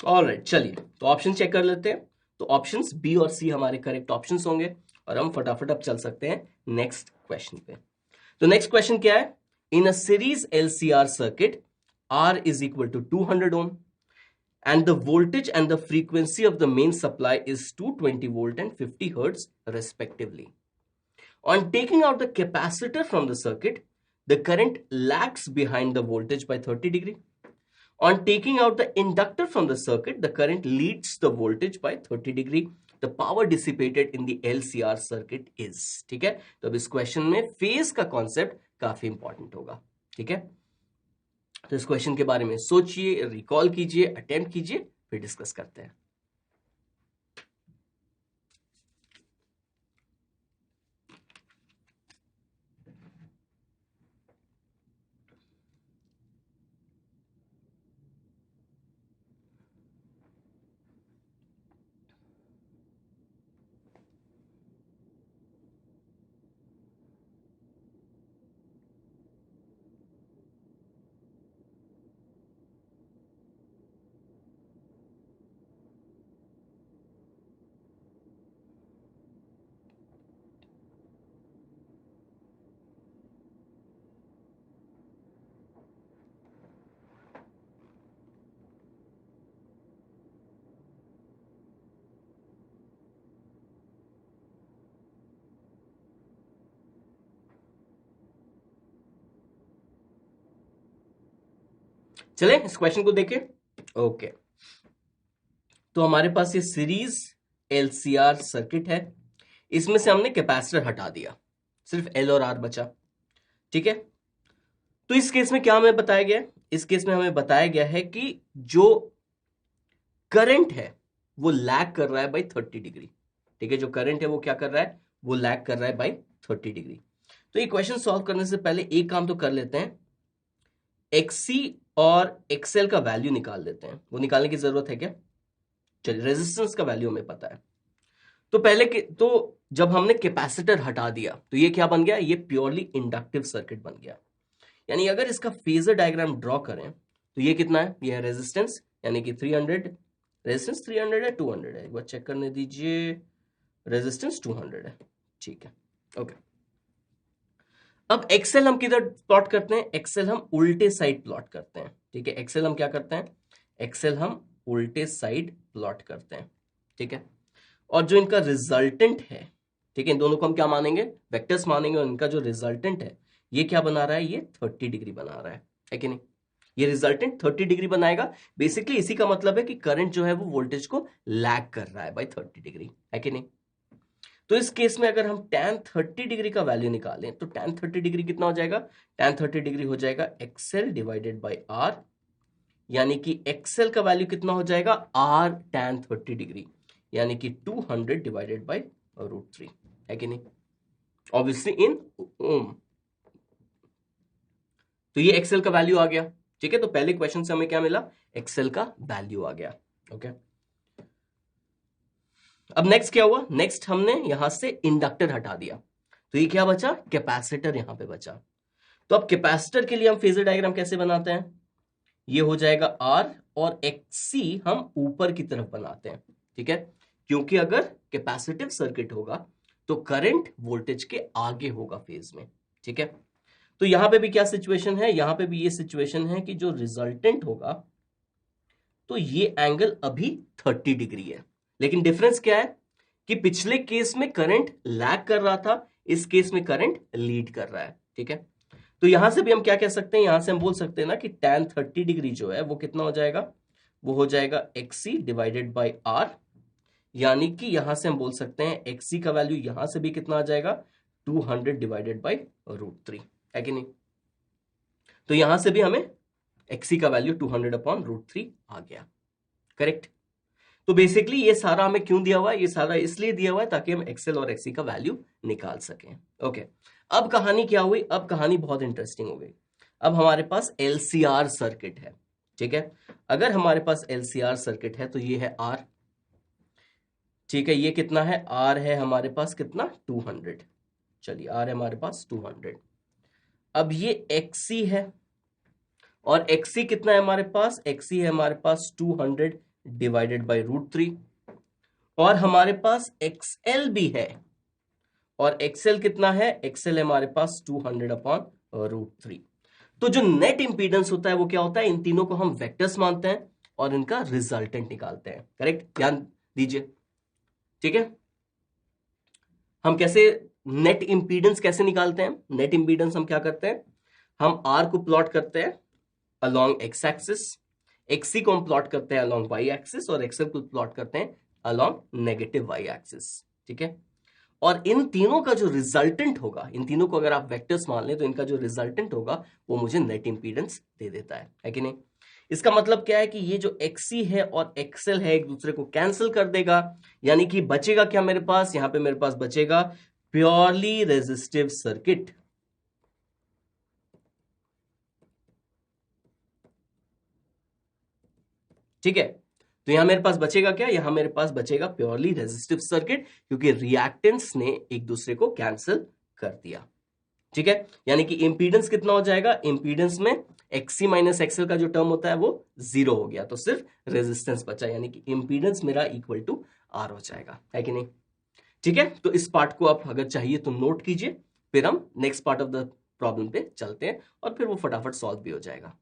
A: ऑलराइट, चलिए तो ऑप्शन चेक कर लेते हैं। तो ऑप्शंस बी और सी हमारे करेक्ट ऑप्शंस होंगे और हम फटाफट अब चल सकते हैं नेक्स्ट क्वेश्चन पे। तो नेक्स्ट क्वेश्चन क्या है? In a series LCR circuit R is equal to 200 ohm and the voltage and the frequency of the main supply is 220 volt and 50 hertz respectively. On taking out the capacitor from the circuit, the current lags behind the voltage by 30 degree. On taking out the inductor from the circuit, the current leads the voltage by 30 degree. The power dissipated in the LCR circuit is. ठीक है, तो अब इस question में phase का concept काफी important होगा। ठीक है, तो इस क्वेश्चन के बारे में सोचिए, रिकॉल कीजिए, अटेम्प्ट कीजिए, फिर डिस्कस करते हैं। चले इस क्वेश्चन को देखें। ओके, तो हमारे पास ये सीरीज एलसीआर सर्किट है, इसमें से हमने कैपेसिटर हटा दिया, सिर्फ एल और आर बचा। ठीक है, तो इस केस में क्या हमें बताया गया है? इस केस में हमें बताया गया है कि जो करंट है वो लैग कर रहा है बाई 30 डिग्री। ठीक है, जो करंट है वो क्या कर रहा है? वो लैग कर रहा है बाई 30 डिग्री। तो ये क्वेश्चन सॉल्व करने से पहले एक काम तो कर लेते हैं, एक्सी और एक्सएल का वैल्यू निकाल लेते हैं। वो निकालने की जरूरत है क्या? चलिए, रेजिस्टेंस का वैल्यू हमें पता है। तो तो जब हमने कैपेसिटर हटा दिया तो ये क्या बन गया? ये प्योरली इंडक्टिव सर्किट बन गया। यानी अगर इसका फेजर डायग्राम ड्रॉ करें तो ये कितना है? ये है रेजिस्टेंस, यानी कि 300। रेजिस्टेंस 300 है, 200 है, एक बार चेक करने दीजिए। रेजिस्टेंस 200 है। ठीक है, ओके। अब एक्सेल हम किधर प्लॉट करते हैं? एक्सेल हम उल्टे साइड प्लॉट करते हैं। ठीक है, एक्सेल हम क्या करते हैं? एक्सेल हम उल्टे साइड प्लॉट करते हैं। ठीक है, और जो इनका रिजल्टेंट है, ठीक है, इन दोनों को हम क्या मानेंगे? वेक्टर्स मानेंगे। और इनका जो रिजल्टेंट है ये क्या बना रहा है? ये 30 डिग्री बना रहा है कि नहीं? ये रिजल्टेंट 30 डिग्री बनाएगा। बेसिकली इसी का मतलब है कि करंट जो है वो वोल्टेज को लैग कर रहा है बाई 30 डिग्री, है कि नहीं? तो इस केस में अगर हम tan 30 डिग्री का वैल्यू निकालें तो tan 30 डिग्री कितना हो जाएगा? tan 30 डिग्री हो जाएगा एक्सएल डिवाइडेड बाई आर, यानी कि एक्सएल का वैल्यू कितना हो जाएगा? r tan 30 डिग्री, यानी कि 200 डिवाइडेड बाई √3, है कि नहीं? ऑब्वियसली इन ओम। तो ये एक्सेल का वैल्यू आ गया। ठीक है, तो पहले क्वेश्चन से हमें क्या मिला? एक्सेल का वैल्यू आ गया। ओके, अब नेक्स्ट क्या हुआ? नेक्स्ट हमने यहां से इंडक्टर हटा दिया, तो ये क्या बचा? कैपेसिटर यहां पे बचा। तो अब कैपेसिटर के लिए हम फेजर डायग्राम कैसे बनाते हैं? ये हो जाएगा आर और एक्सी हम ऊपर की तरफ बनाते हैं। ठीक है, क्योंकि अगर कैपेसिटिव सर्किट होगा तो करंट वोल्टेज के आगे होगा फेज में। ठीक है, तो यहां पे भी क्या सिचुएशन है? यहां पे भी ये सिचुएशन है कि जो रिजल्टेंट होगा तो ये एंगल अभी 30 डिग्री है। लेकिन डिफरेंस क्या है कि पिछले केस में करंट लैग कर रहा था, इस केस में करंट लीड कर रहा है। ठीक है, तो यहां से भी हम क्या कह सकते हैं? यहां से हम बोल सकते हैं ना कि tan 30 डिग्री जो है वो कितना हो जाएगा? वो हो जाएगा एक्सी डिवाइडेड बाई आर, यानी कि यहां से हम बोल सकते हैं एक्सी का वैल्यू यहां से भी कितना आ जाएगा? 200 डिवाइडेड बाई √3, है कि नहीं? तो यहां से भी हमें XC का वैल्यू 200/√3 आ गया। करेक्ट। तो बेसिकली ये सारा हमें क्यों दिया हुआ है? ये सारा इसलिए दिया हुआ है ताकि हम XL और XC का वैल्यू निकाल सकें। ओके, अब कहानी क्या हुई? अब कहानी बहुत इंटरेस्टिंग हो गई। अब हमारे पास LCR सर्किट है, ठीक है। अगर हमारे पास LCR सर्किट है तो ये है R, ठीक है। ये कितना है? R है हमारे पास कितना? 200। चलिए, R है हमारे पास 200। अब ये XC है, और XC कितना है हमारे पास? XC है हमारे पास 200 डिवाइडेड बाई √3, और हमारे पास XL भी है, और XL कितना है? XL है हमारे पास 200/√3। तो जो नेट इंपीडेंस होता है वो क्या होता है? इन तीनों को हम वेक्टर्स मानते हैं और इनका रिजल्टेंट निकालते हैं। करेक्ट, ध्यान दीजिए, ठीक है। हम कैसे नेट इंपीडेंस कैसे निकालते हैं? नेट इंपीडेंस हम क्या करते हैं? हम R को प्लॉट करते हैं अलोंग x एक्सिस, XC को हम प्लॉट करते हैं अलोंग y एक्सिस, और XL को प्लॉट करते हैं अलोंग नेगेटिव y एक्सिस, ठीक है। और इन तीनों का जो रिजल्टेंट होगा, इन तीनों को अगर आप वेक्टर्स मान लें तो इनका जो रिजल्टेंट होगा वो मुझे नेट इंपीडेंस दे देता है कि नहीं? इसका मतलब क्या है कि ये जो XC है और XL है एक दूसरे को कैंसिल कर देगा, यानी कि बचेगा क्या मेरे पास? यहां पे मेरे पास बचेगा प्योरली रेजिस्टिव सर्किट। ठीक है, तो यहां मेरे पास बचेगा क्या? यहां मेरे पास बचेगा प्योरली रेजिस्टिव सर्किट, क्योंकि रिएक्टेंस ने एक दूसरे को कैंसिल कर दिया। ठीक है, यानी कि इंपीडेंस कितना हो जाएगा? इंपीडेंस में XC माइनस XL का जो टर्म होता है वो 0 हो गया, तो सिर्फ रेजिस्टेंस बचा, यानी कि इंपीडेंस मेरा इक्वल टू R हो जाएगा, है कि नहीं? ठीक है, तो इस पार्ट को आप अगर चाहिए तो नोट कीजिए, फिर हम next part of the problem पे चलते हैं और फिर वो फटाफट सॉल्व भी हो जाएगा।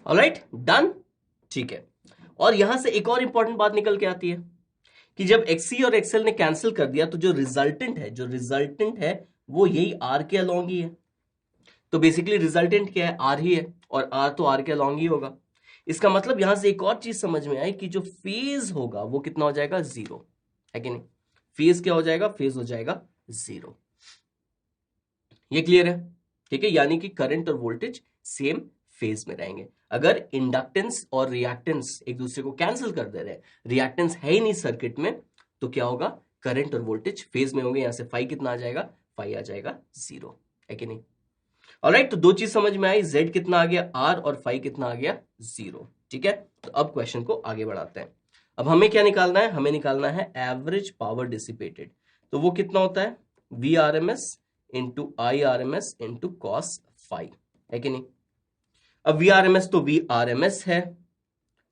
A: Alright, done. ठीक है, और यहां से एक और इंपॉर्टेंट बात निकल के आती है कि जब XC और XL ने कैंसिल कर दिया तो जो रिजल्टेंट है वो यही R के अलोंग ही है। तो बेसिकली रिजल्टेंट क्या है? R ही है, और R तो R के अलोंग ही होगा। इसका मतलब यहां से एक और चीज समझ में आई कि जो फेज होगा वो कितना हो जाएगा? 0, है कि नहीं? फेज क्या हो जाएगा? फेज हो जाएगा 0। ये क्लियर है? ठीक है, यानी कि करंट और वोल्टेज सेम फेज में रहेंगे। अगर इंडक्टेंस और रिएक्टेंस एक दूसरे को कैंसिल कर दे रहे हैं, रिएक्टेंस है ही नहीं सर्किट में, तो क्या होगा? करंट और वोल्टेज फेज में होंगे। यहां से फाई कितना आ जाएगा? फाई आ जाएगा 0, है कि नहीं? ऑलराइट, तो दो चीज समझ में आई, Z कितना आ गया? R, और फाई कितना आ गया? 0। ठीक है, तो अब क्वेश्चन को आगे बढ़ाते हैं। अब हमें क्या निकालना है? हमें निकालना है एवरेज पावर डिसिपेटेड। तो वो कितना होता है? VRMS into IRMS into cos phi, है कि नहीं? अब VRMS तो VRMS है,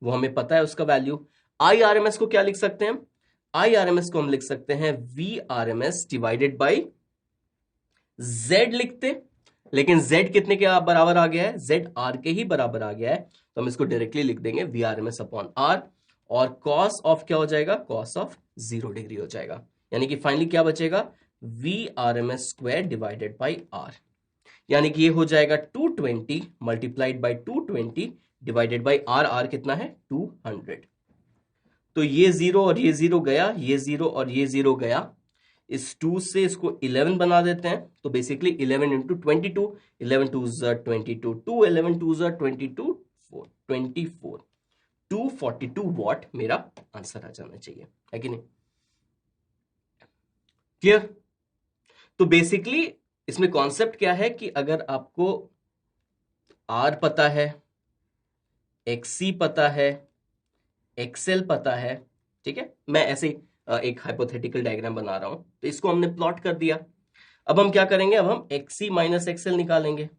A: वो हमें पता है उसका वैल्यू। IRMS को क्या लिख सकते हैं? IRMS को हम लिख सकते हैं VRMS डिवाइडेड बाई Z लिखते, लेकिन Z कितने के बराबर आ गया है? Z R के ही बराबर आ गया है, तो हम इसको डायरेक्टली लिख देंगे VRMS अपॉन R, और कॉस ऑफ क्या हो जाएगा? कॉस ऑफ 0 डिग्री हो जाएगा, यानी कि फाइनली क्या बचेगा? VRMS square divided by R, यानी कि ये हो जाएगा 220 multiplied by 220 divided by R। R कितना है? 200। तो ये 0 और ये 0 गया, ये 0 और ये 0 गया, इस 2 से इसको 11 बना देते हैं, तो basically 11 into 22, 11 to 22, 2 11 to 22, 24, 242 watt मेरा आंसर आ जाना चाहिए, है कि नहीं? क्लियर? तो बेसिकली इसमें कॉन्सेप्ट क्या है कि अगर आपको R पता है, XC पता है, XL पता है, ठीक है, मैं ऐसे एक हाइपोथेटिकल डायग्राम बना रहा हूं, तो इसको हमने प्लॉट कर दिया। अब हम क्या करेंगे, अब हम XC माइनस XL निकालेंगे।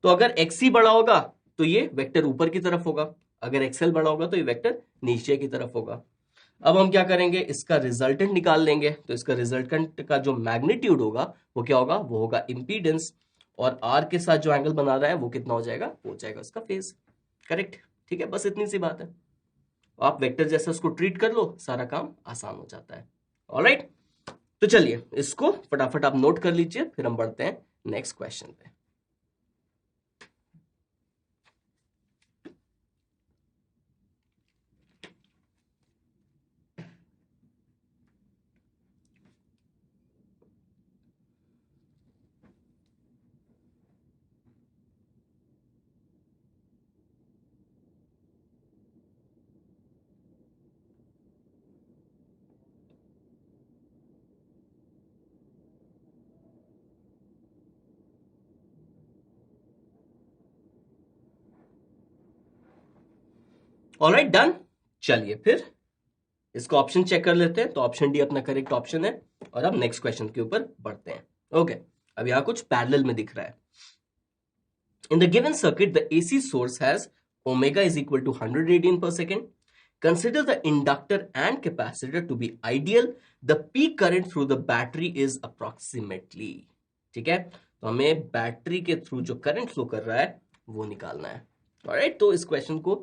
A: तो अगर XC बड़ा होगा तो ये वेक्टर ऊपर की तरफ होगा, अगर XL बड़ा होगा तो ये वेक्टर नीचे की तरफ होगा। अब हम क्या करेंगे, इसका रिजल्टेंट निकाल लेंगे। तो इसका रिजल्टेंट का जो मैग्नीट्यूड होगा वो क्या होगा, वो होगा इंपीडेंस, और R के साथ जो एंगल बना रहा है वो कितना हो जाएगा, वो हो जाएगा उसका फेज। करेक्ट, ठीक है, बस इतनी सी बात है। आप वेक्टर जैसे उसको ट्रीट कर लो, सारा काम आसान हो जाता है। ऑलराइट, तो चलिए इसको फटाफट आप नोट कर लीजिए, फिर हम बढ़ते हैं नेक्स्ट क्वेश्चन पे। Alright, done. चलिए फिर इसको ऑप्शन चेक कर लेते हैं। तो ऑप्शन डी अपना करेक्ट ऑप्शन है, और अब नेक्स्ट क्वेश्चन के ऊपर बढ़ते हैं। ओके, अब यहां कुछ पैरेलल में दिख रहा है। In the given circuit the AC source has omega is equal to 100 radian per second. Consider the inductor and capacitor to be ideal. The peak current through the battery is approximately. ठीक है, तो हमें battery के through जो current flow कर रहा है वो निकालना है। ऑलराइट, तो इस क्वेश्चन को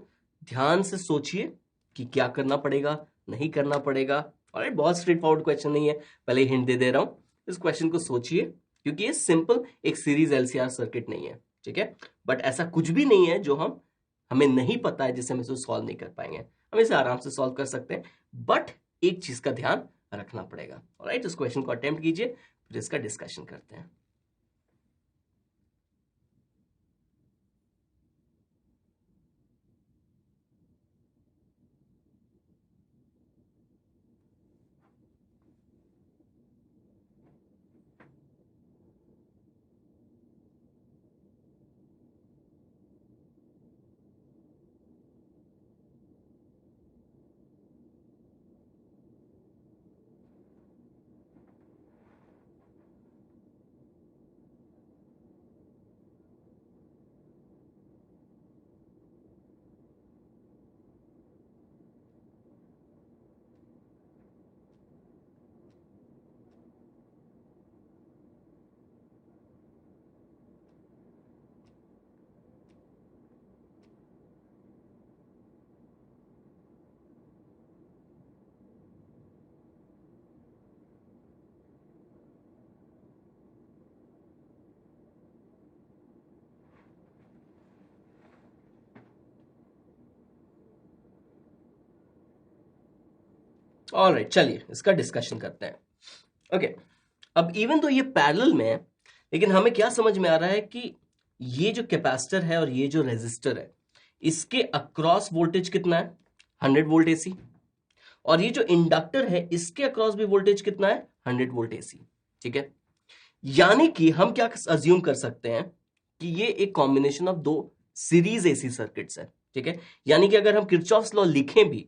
A: ध्यान से सोचिए कि क्या करना पड़ेगा, नहीं करना पड़ेगा। ऑलराइट, बहुत स्ट्रेट फॉरवर्ड क्वेश्चन नहीं है, पहले हिंट दे दे रहा हूं। इस क्वेश्चन को सोचिए, क्योंकि ये सिंपल एक सीरीज LCR सर्किट नहीं है, ठीक है। बट ऐसा कुछ भी नहीं है जो हमें नहीं पता है, जिसे हम इसे सॉल्व नहीं कर पाएंगे। हम इसे आराम से सॉल्व कर सकते हैं, बट एक चीज का ध्यान रखना पड़ेगा। ऑलराइट, इस क्वेश्चन को अटेम्प्ट कीजिए, फिर इसका डिस्कशन करते हैं। ऑलराइट, चलिए इसका डिस्कशन करते हैं। ओके, अब इवन तो ये पैरेलल में है, लेकिन हमें क्या समझ में आ रहा है कि ये जो कैपेसिटर है और ये जो रेजिस्टर है, इसके अक्रॉस वोल्टेज कितना है, 100 वोल्ट AC। और ये जो इंडक्टर है, इसके अक्रॉस भी वोल्टेज कितना है, 100 वोल्ट AC। ठीक है, यानी कि हम क्या अज्यूम कर सकते हैं कि ये एक कॉम्बिनेशन ऑफ दो सीरीज AC सर्किट्स है। ठीक है, यानी कि अगर हम किरचॉफ्स लॉ लिखें भी,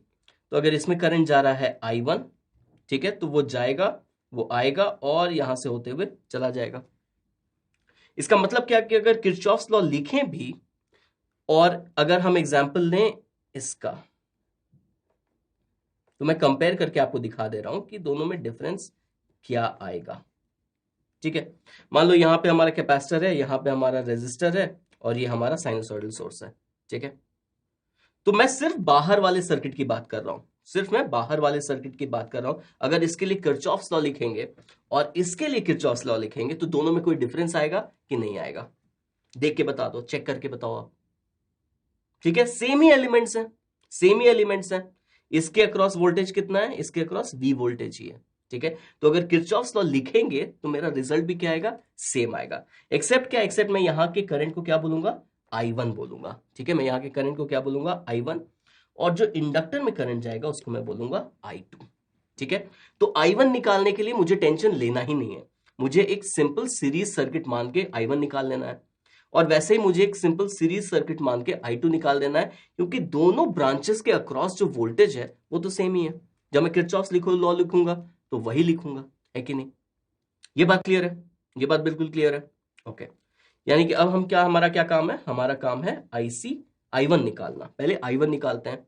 A: तो अगर इसमें करंट जा रहा है I1, ठीक है, तो वो जाएगा, वो आएगा और यहां से होते हुए चला जाएगा। इसका मतलब क्या कि अगर किरचॉफ्स लॉ लिखें भी, और अगर हम एग्जाम्पल लें इसका, तो मैं कंपेयर करके आपको दिखा दे रहा हूं कि दोनों में डिफरेंस क्या आएगा। ठीक है, मान लो यहां पे हमारा कैपेसिटर है, यहां पे हमारा रेजिस्टर है, और ये हमारा साइनसॉइडल सोर्स है। ठीक है, तो मैं सिर्फ बाहर वाले सर्किट की बात कर रहा हूं, सिर्फ मैं बाहर वाले सर्किट की बात कर रहा हूं। अगर इसके लिए किरचॉफ्स लॉ लिखेंगे और इसके लिए किरचॉफ्स लॉ लिखेंगे, तो दोनों में कोई डिफरेंस आएगा कि नहीं आएगा? देख के बता दो, चेक करके बताओ आप। ठीक है, सेम ही एलिमेंट्स हैं, सेम ही एलिमेंट्स हैं। इसके अक्रॉस वोल्टेज कितना है, इसके अक्रॉस V वोल्टेज ही है। ठीक है, तो अगर किरचॉफ्स लॉ लिखेंगे तो मेरा रिजल्ट भी क्या आएगा, सेम आएगा। एक्सेप्ट क्या, एक्सेप्ट मैं यहां के करंट को क्या बोलूंगा, I1 बोलूंगा। ठीक है, मैं यहां के करंट को क्या बोलूंगा, I1, और जो इंडक्टर में करंट जाएगा उसको मैं बोलूंगा I2। ठीक है, तो I1 निकालने के लिए मुझे टेंशन लेना ही नहीं है, मुझे एक सिंपल सीरीज सर्किट मान के I1 निकाल लेना है, और वैसे ही मुझे एक सिंपल सीरीज सर्किट मान के I2 निकाल देना है, क्योंकि दोनों ब्रांचेस के अक्रॉस जो वोल्टेज है वो तो सेम ही है। जब मैं किरचॉफ्स लॉ लिखूंगा तो वही लिखूंगा, है कि नहीं? ये बात क्लियर है? ये बात बिल्कुल क्लियर है। ओके, यानी कि अब हम क्या, हमारा क्या काम है? हमारा काम है आईसी I1 निकालना। पहले I1 निकालते हैं।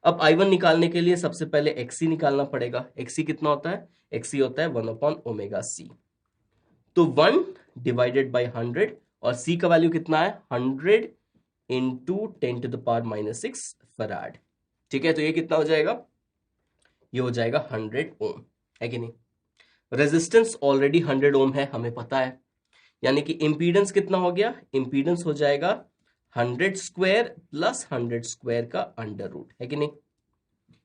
A: अब I1 निकालने के लिए सबसे पहले XC निकालना पड़ेगा। XC कितना होता है? XC होता है 1/ωc। तो 1 डिवाइडेड बाई 100, और C का वैल्यू कितना है? 100 इंटू 10⁻⁻6 फराड। ठीक है, तो ये कितना हो जाएगा? ये हो जाएगा 100 ओम, है कि नहीं? रेजिस्टेंस ऑलरेडी 100 ओम है, हमें पता है। यानी कि इंपीडेंस कितना हो गया? इंपीडेंस हो जाएगा 100 स्क्वायर प्लस 100 स्क्वायर का अंडर रूट, है कि नहीं?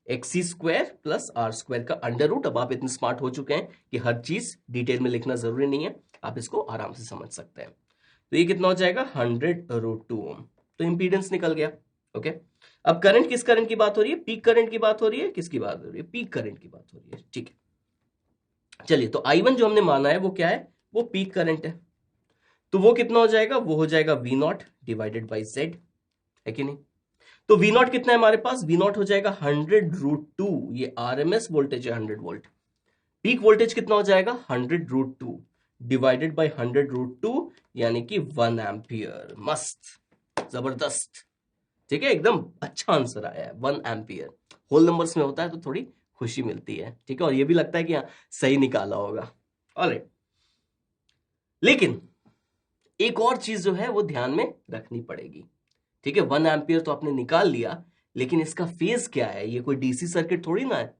A: XC square plus R square का अंडर रूट। अब आप इतने स्मार्ट हो चुके हैं कि हर चीज डिटेल में लिखना जरूरी नहीं है, आप इसको आराम से समझ सकते हैं। तो ये कितना हो जाएगा? 100√2 ओम। तो इंपीडेंस निकल गया। ओके, अब करंट, किस करंट की बात हो रही है? पीक करंट की बात हो रही है। किसकी बात हो रही है? पीक करंट की बात हो रही है। ठीक है, चलिए, तो I1 जो हमने माना है वो क्या है? वो पीक करंट है। तो वो कितना हो जाएगा? वो हो जाएगा V0 डिवाइडेड बाई Z, है कि नहीं? तो V0 कितना है हमारे पास? V0 हो जाएगा 100√2। ये RMS वोल्टेज है, 100 वोल्ट। पीक वोल्टेज कितना हो जाएगा? 100√2 डिवाइडेड बाई 100√2, यानी कि 1 एम्पियर। मस्त, जबरदस्त। ठीक है, एकदम अच्छा आंसर आया है, 1 एम्पियर। होल नंबर्स में होता है तो थोड़ी खुशी मिलती है। ठीक है, और ये भी लगता है कि हाँ सही निकाला होगा। ऑलराइट, लेकिन एक और चीज जो है वो ध्यान में रखनी पड़ेगी। ठीक है, 1 एम्पियर तो आपने निकाल लिया, लेकिन इसका फेज क्या है? ये कोई डीसी सर्किट थोड़ी ना है।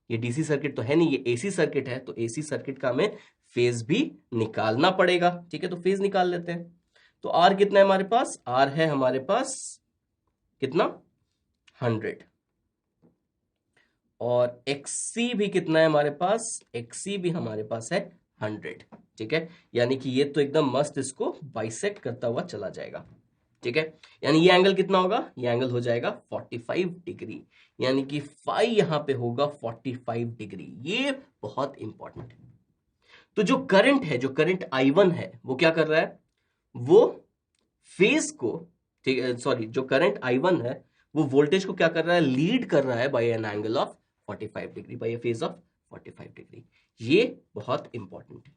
A: ये डीसी सर्किट तो है नहीं, ये एसी सर्किट है। तो एसी सर्किट का हमें फेज भी निकालना पड़ेगा। ठीक है, तो फेज निकाल लेते हैं। तो आर कितना है हमारे पास? आर है हमारे पास कितना? 100। और एक्सी भी कितना है हमारे पास? एक्सी भी हमारे पास है 100। ठीक है, यानी कि ये तो एकदम मस्त इसको बाइसेक्ट करता हुआ चला जाएगा। ठीक है, यानी ये एंगल कितना होगा? ये एंगल हो जाएगा 45 डिग्री, यानी कि फाई यहां पे होगा 45 डिग्री। ये बहुत इंपॉर्टेंट है। तो जो करंट है, जो करंट I1 है, वो क्या कर रहा है? वो फेज को, ठीक है, सॉरी, जो करंट I1 है वो वोल्टेज को क्या कर रहा है? लीड कर रहा है by an angle of 45 degree, by a phase of 45 degree. ये बहुत इंपॉर्टेंट है,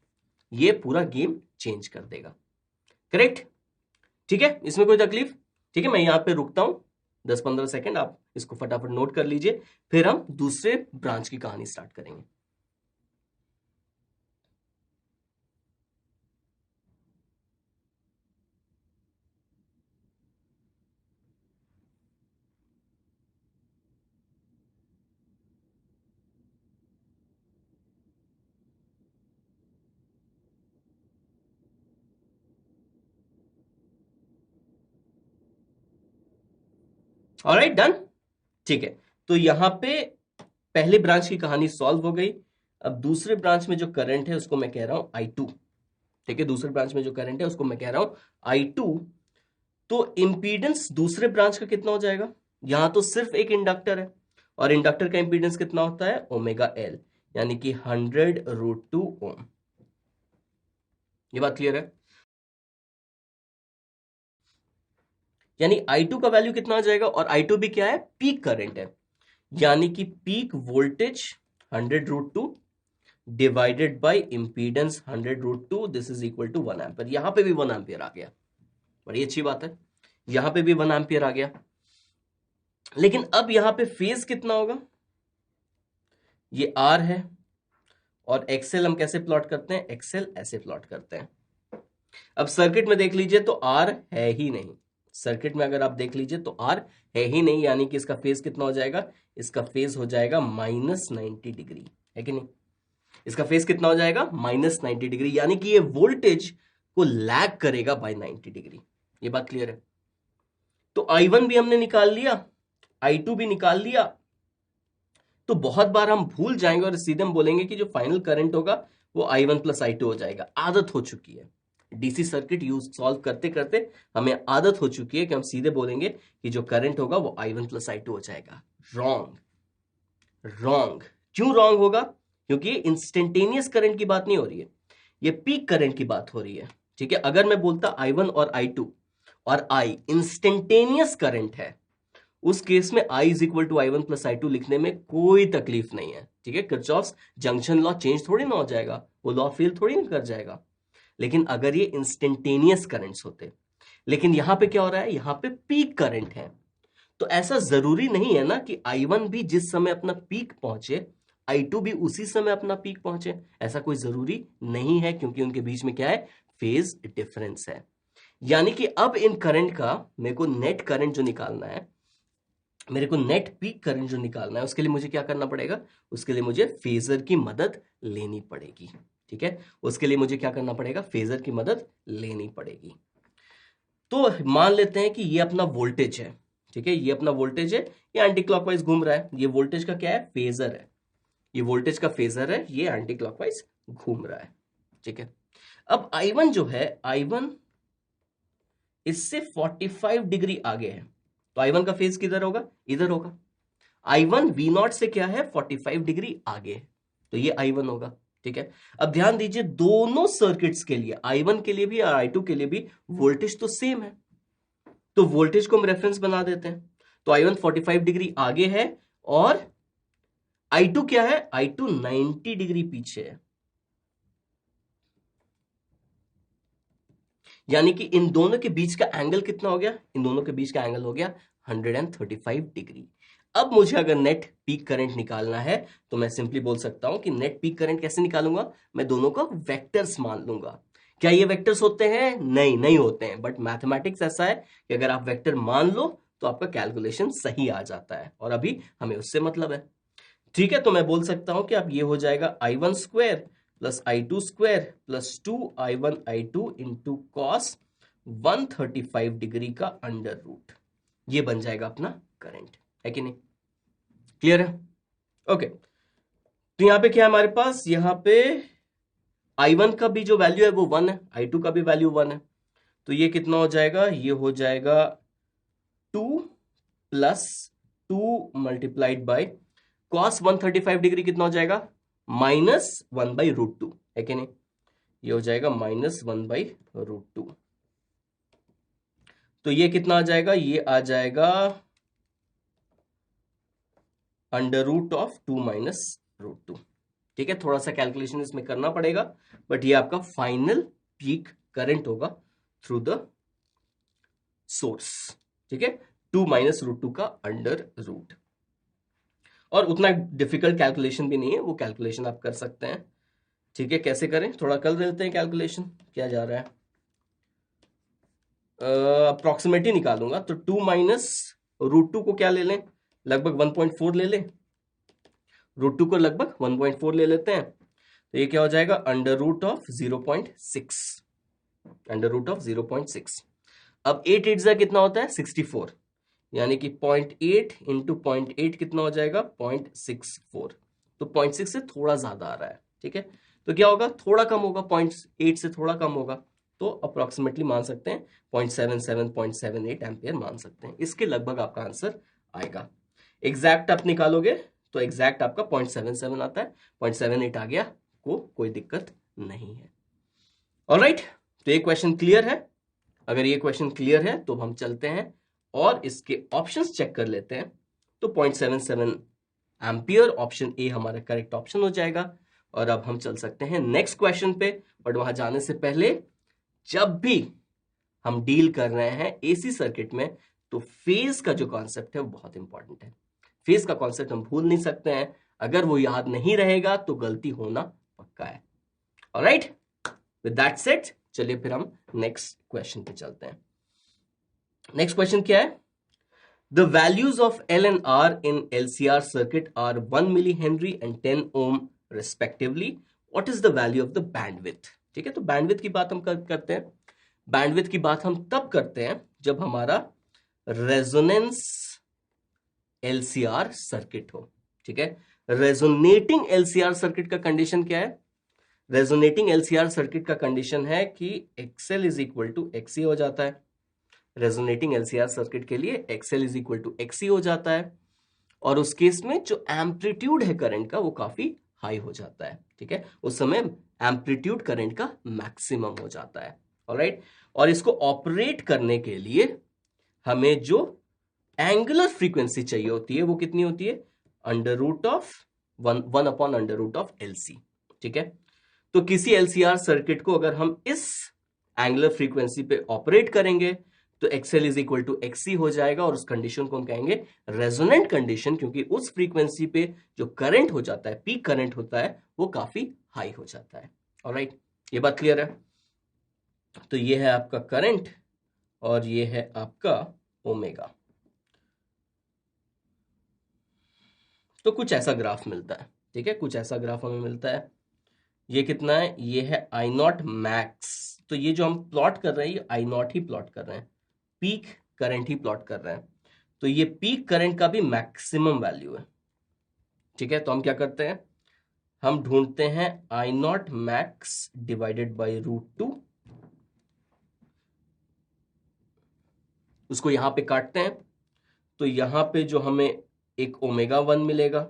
A: ये पूरा गेम चेंज कर देगा। करेक्ट? ठीक है, इसमें कोई तकलीफ? ठीक है, मैं यहां पे रुकता हूं 10-15 सेकंड, आप इसको फटाफट नोट कर लीजिए, फिर हम दूसरे ब्रांच की कहानी स्टार्ट करेंगे। Alright, done. ठीक है, तो यहां पे पहले ब्रांच की कहानी सॉल्व हो गई। अब दूसरे ब्रांच में जो करंट है उसको मैं कह रहा हूं I2। ठीक है, दूसरे ब्रांच में जो करंट है उसको मैं कह रहा हूं I2। तो इंपीडेंस दूसरे ब्रांच का कितना हो जाएगा? यहां तो सिर्फ एक इंडक्टर है, और इंडक्टर का इंपीडेंस कितना होता है? ω/L, यानी कि 100√2 ओम। ये बात क्लियर है? यानी I2 का वैल्यू कितना आ जाएगा? और I2 भी क्या है? पीक करंट है, यानी कि peak voltage 100√2 divided by impedance 100√2, this is equal to 1 ampere. यहां पे भी 1 एम्पियर आ गया, बड़ी अच्छी बात है। यहां पे भी 1 एम्पियर आ गया, लेकिन अब यहां पे फेज कितना होगा? ये R है, और एक्सेल हम कैसे प्लॉट करते हैं? एक्सेल ऐसे प्लॉट करते हैं। अब सर्किट में देख लीजिए तो R है ही नहीं। सर्किट में अगर आप देख लीजिए तो R है ही नहीं, यानी कि इसका फेज कितना हो जाएगा? इसका फेज हो जाएगा -90 डिग्री, है कि नहीं? इसका फेज कितना हो जाएगा? -90 डिग्री, यानी कि ये वोल्टेज को लैग करेगा बाय 90 डिग्री। ये बात क्लियर है? तो I1 भी हमने निकाल लिया, I2 भी निकाल लिया। तो बहुत बार हम भूल जाएंगे और सीधे हम बोलेंगे कि जो फाइनल करंट होगा वो I1 प्लस I2 हो जाएगा। आदत हो चुकी है, डीसी सर्किट यूज सॉल्व करते करते हमें आदत हो चुकी है कि हम सीधे बोलेंगे कि जो करंट होगा वो I1 प्लस I2 हो जाएगा। Wrong, wrong. क्यों रॉन्ग होगा? क्योंकि ये इंस्टेंटेनियस करंट की बात नहीं हो रही है, ये पीक करंट की बात हो रही है। ठीक है, अगर मैं बोलता I1 और I2 और I इंस्टेंटेनियस करंट है, उस केस में I is equal to I1 plus I2 लिखने में कोई तकलीफ नहीं है, ठीक है। किरचॉफ्स जंक्शन लॉ चेंज थोड़ी ना हो जाएगा, वो लॉ फेल थोड़ी ना कर जाएगा। लेकिन अगर ये इंस्टेंटेनियस करंट्स होते, लेकिन यहां पे क्या हो रहा है, यहां पे पीक करंट है, तो ऐसा जरूरी नहीं है ना कि I1 भी जिस समय अपना पीक पहुंचे I2 भी उसी समय अपना पीक पहुंचे, ऐसा कोई जरूरी नहीं है, क्योंकि उनके बीच में क्या है, फेज डिफरेंस है। यानी कि अब इन करंट का मेरे को नेट करंट जो निकालना है, मेरे को नेट पीक करंट जो निकालना है, उसके लिए मुझे क्या करना पड़ेगा, उसके लिए मुझे फेजर की मदद लेनी पड़ेगी, ठीक है। उसके लिए मुझे क्या करना पड़ेगा, फेजर की मदद लेनी पड़ेगी। तो मान लेते हैं कि ये अपना वोल्टेज है, ठीक है, ये अपना वोल्टेज है, ये एंटी क्लॉकवाइज घूम रहा है, ये वोल्टेज का क्या है, फेजर है, ये वोल्टेज का फेजर है, ये एंटी क्लॉकवाइज घूम रहा है, ठीक है। अब I1 जो है, I1 इससे 45 डिग्री आगे है, तो I1 का फेज किधर होगा, इधर होगा। I1 V0 से क्या है, 45 डिग्री आगे है, तो ये I1 होगा, ठीक है। अब ध्यान दीजिए, दोनों सर्किट्स के लिए, I1 के लिए भी और I2 के लिए भी वोल्टेज तो सेम है, तो वोल्टेज को हम रेफरेंस बना देते हैं। तो I1 45 डिग्री आगे है और I2 क्या है, I2 90 डिग्री पीछे है, यानी कि इन दोनों के बीच का एंगल कितना हो गया, इन दोनों के बीच का एंगल हो गया 135 डिग्री। अब मुझे अगर नेट पीक करंट निकालना है तो मैं सिंपली बोल सकता हूं कि नेट पीक करंट कैसे निकालूंगा, मैं दोनों का वेक्टर्स मान लूंगा। क्या ये वेक्टर्स होते हैं, नहीं होते हैं, बट मैथमेटिक्स ऐसा है कि अगर आप वेक्टर मान लो तो आपका कैलकुलेशन सही आ जाता है, और अभी हमें उससे मतलब है, ठीक है। तो मैं बोल सकता हूं कि अब ये हो जाएगा I1 square plus I2 square plus 2I1 I2 into cos 135 degree का अंडर रूट, ये बन जाएगा अपना करंट, है कि नहीं, क्लियर है, ओके। तो यहां पे क्या है हमारे पास, यहां पे I1 का भी जो वैल्यू है वो 1 है, I2 का भी वैल्यू 1 है, तो ये कितना हो जाएगा, ये हो जाएगा 2 plus 2 multiplied by cos 135 degree कितना हो जाएगा, -1/√2, है कि नहीं, ये हो जाएगा -1/√2। तो ये कितना आ जाएगा, ये आ जाएगा √2 - ठीक है। थोड़ा सा कैलकुलेशन इसमें करना पड़ेगा, बट ये आपका फाइनल पीक करंट होगा थ्रू द सोर्स, ठीक है, 2 - √2 का अंडर रूट। और उतना डिफिकल्ट कैलकुलेशन भी नहीं है, वो कैलकुलेशन आप कर सकते हैं, ठीक है। कैसे करें, थोड़ा कर लेते हैं कैलकुलेशन, क्या जा रहा है, अप्रोक्सीमेटली निकालूंगा, तो 2 - √2 को क्या ले लें, लगभग 1.4 ले लें, √2 को लगभग 1.4 ले लेते हैं, तो ये क्या हो जाएगा, √0.6, √0.6। अब 8 8 जा कितना होता है, 64, यानी कि 0.8 इंटू 0.8 कितना हो जाएगा, 0.64, तो 0.6 से थोड़ा ज्यादा आ रहा है, ठीक है। तो क्या होगा, थोड़ा कम होगा, 0.8 से थोड़ा कम होगा, तो अप्रोक्सीमेटली मान सकते हैं 0.77 0.78 एम्पियर मान सकते हैं, इसके लगभग आपका आंसर आएगा। एग्जैक्ट आप निकालोगे तो एग्जैक्ट आपका 0.77 आता है, 0.78 आ गया, कोई दिक्कत नहीं है। ऑलराइट, तो ये क्वेश्चन क्लियर है। अगर ये क्वेश्चन क्लियर है तो हम चलते हैं और इसके ऑप्शंस चेक कर लेते हैं। तो 0.77 एम्पियर, ऑप्शन ए हमारा करेक्ट ऑप्शन हो जाएगा। और अब हम चल सकते हैं नेक्स्ट क्वेश्चन पे, बट वहां जाने से पहले, जब भी हम डील कर रहे हैं एसी सर्किट में, तो फेज का जो कॉन्सेप्ट है वो बहुत इंपॉर्टेंट है। फेज का कॉन्सेप्ट हम भूल नहीं सकते हैं, अगर वो याद नहीं रहेगा तो गलती होना पक्का है। ऑलराइट, विद दैट सेड, चलिए फिर हम नेक्स्ट क्वेश्चन पे चलते हैं। नेक्स्ट क्वेश्चन क्या है, the values of L and R in LCR circuit are 1 millihenry and 10 ohm respectively. What is the value of the bandwidth? ठीक है, तो बैंडविथ की बात हम करते हैं। बैंडविथ की बात हम तब करते हैं जब हमारा रेजोनेंस LCR सर्किट हो, ठीक है। रेजोनेटिंग LCR सर्किट का कंडीशन क्या है, रेजोनेटिंग LCR सर्किट का कंडीशन है कि XL is equal to XC हो जाता है। रेजोनेटिंग LCR सर्किट के लिए XL is equal to XC हो जाता है, और उस केस में जो एम्पलीट्यूड है करंट का वो काफी हाई हो जाता है, ठीक है। उस समय एम्पलीट्यूड करंट का मैक्सिमम हो जाता है, ऑलराइट। और इसको ऑपरेट करने के लिए हमें जो एंगुलर फ्रीक्वेंसी चाहिए होती है वो कितनी होती है, under root of one upon under root of LC. ठीक है, तो किसी एलसीआर सर्किट को अगर हम इस एंगुलर फ्रीक्वेंसी पे ऑपरेट करेंगे तो XL is equal to XC हो जाएगा, और उस कंडीशन को हम कहेंगे रेजोनेंट कंडीशन, क्योंकि उस फ्रीक्वेंसी पे जो करंट हो जाता है, पीक करंट होता है, वो काफी हाई हो जाता है। ऑलराइट, ये बात क्लियर है। तो ये है आपका करंट और ये है आपका ओमेगा। तो कुछ ऐसा ग्राफ मिलता है। ठीक है, कुछ ऐसा ग्राफ हमें मिलता है। ये कितना है, ये है आई नॉट मैक्स। तो ये जो हम प्लॉट कर रहे हैं ये आई नॉट ही प्लॉट कर रहे हैं, पीक करंट ही प्लॉट कर रहे हैं। तो ये पीक करंट का भी मैक्सिमम वैल्यू है। ठीक है, तो हम क्या करते हैं, हम ढूंढते हैं आई नॉट मैक्स डिवाइडेड बाई √2, उसको यहां पे काटते हैं। तो यहां पे जो हमें एक ओमेगा 1 मिलेगा,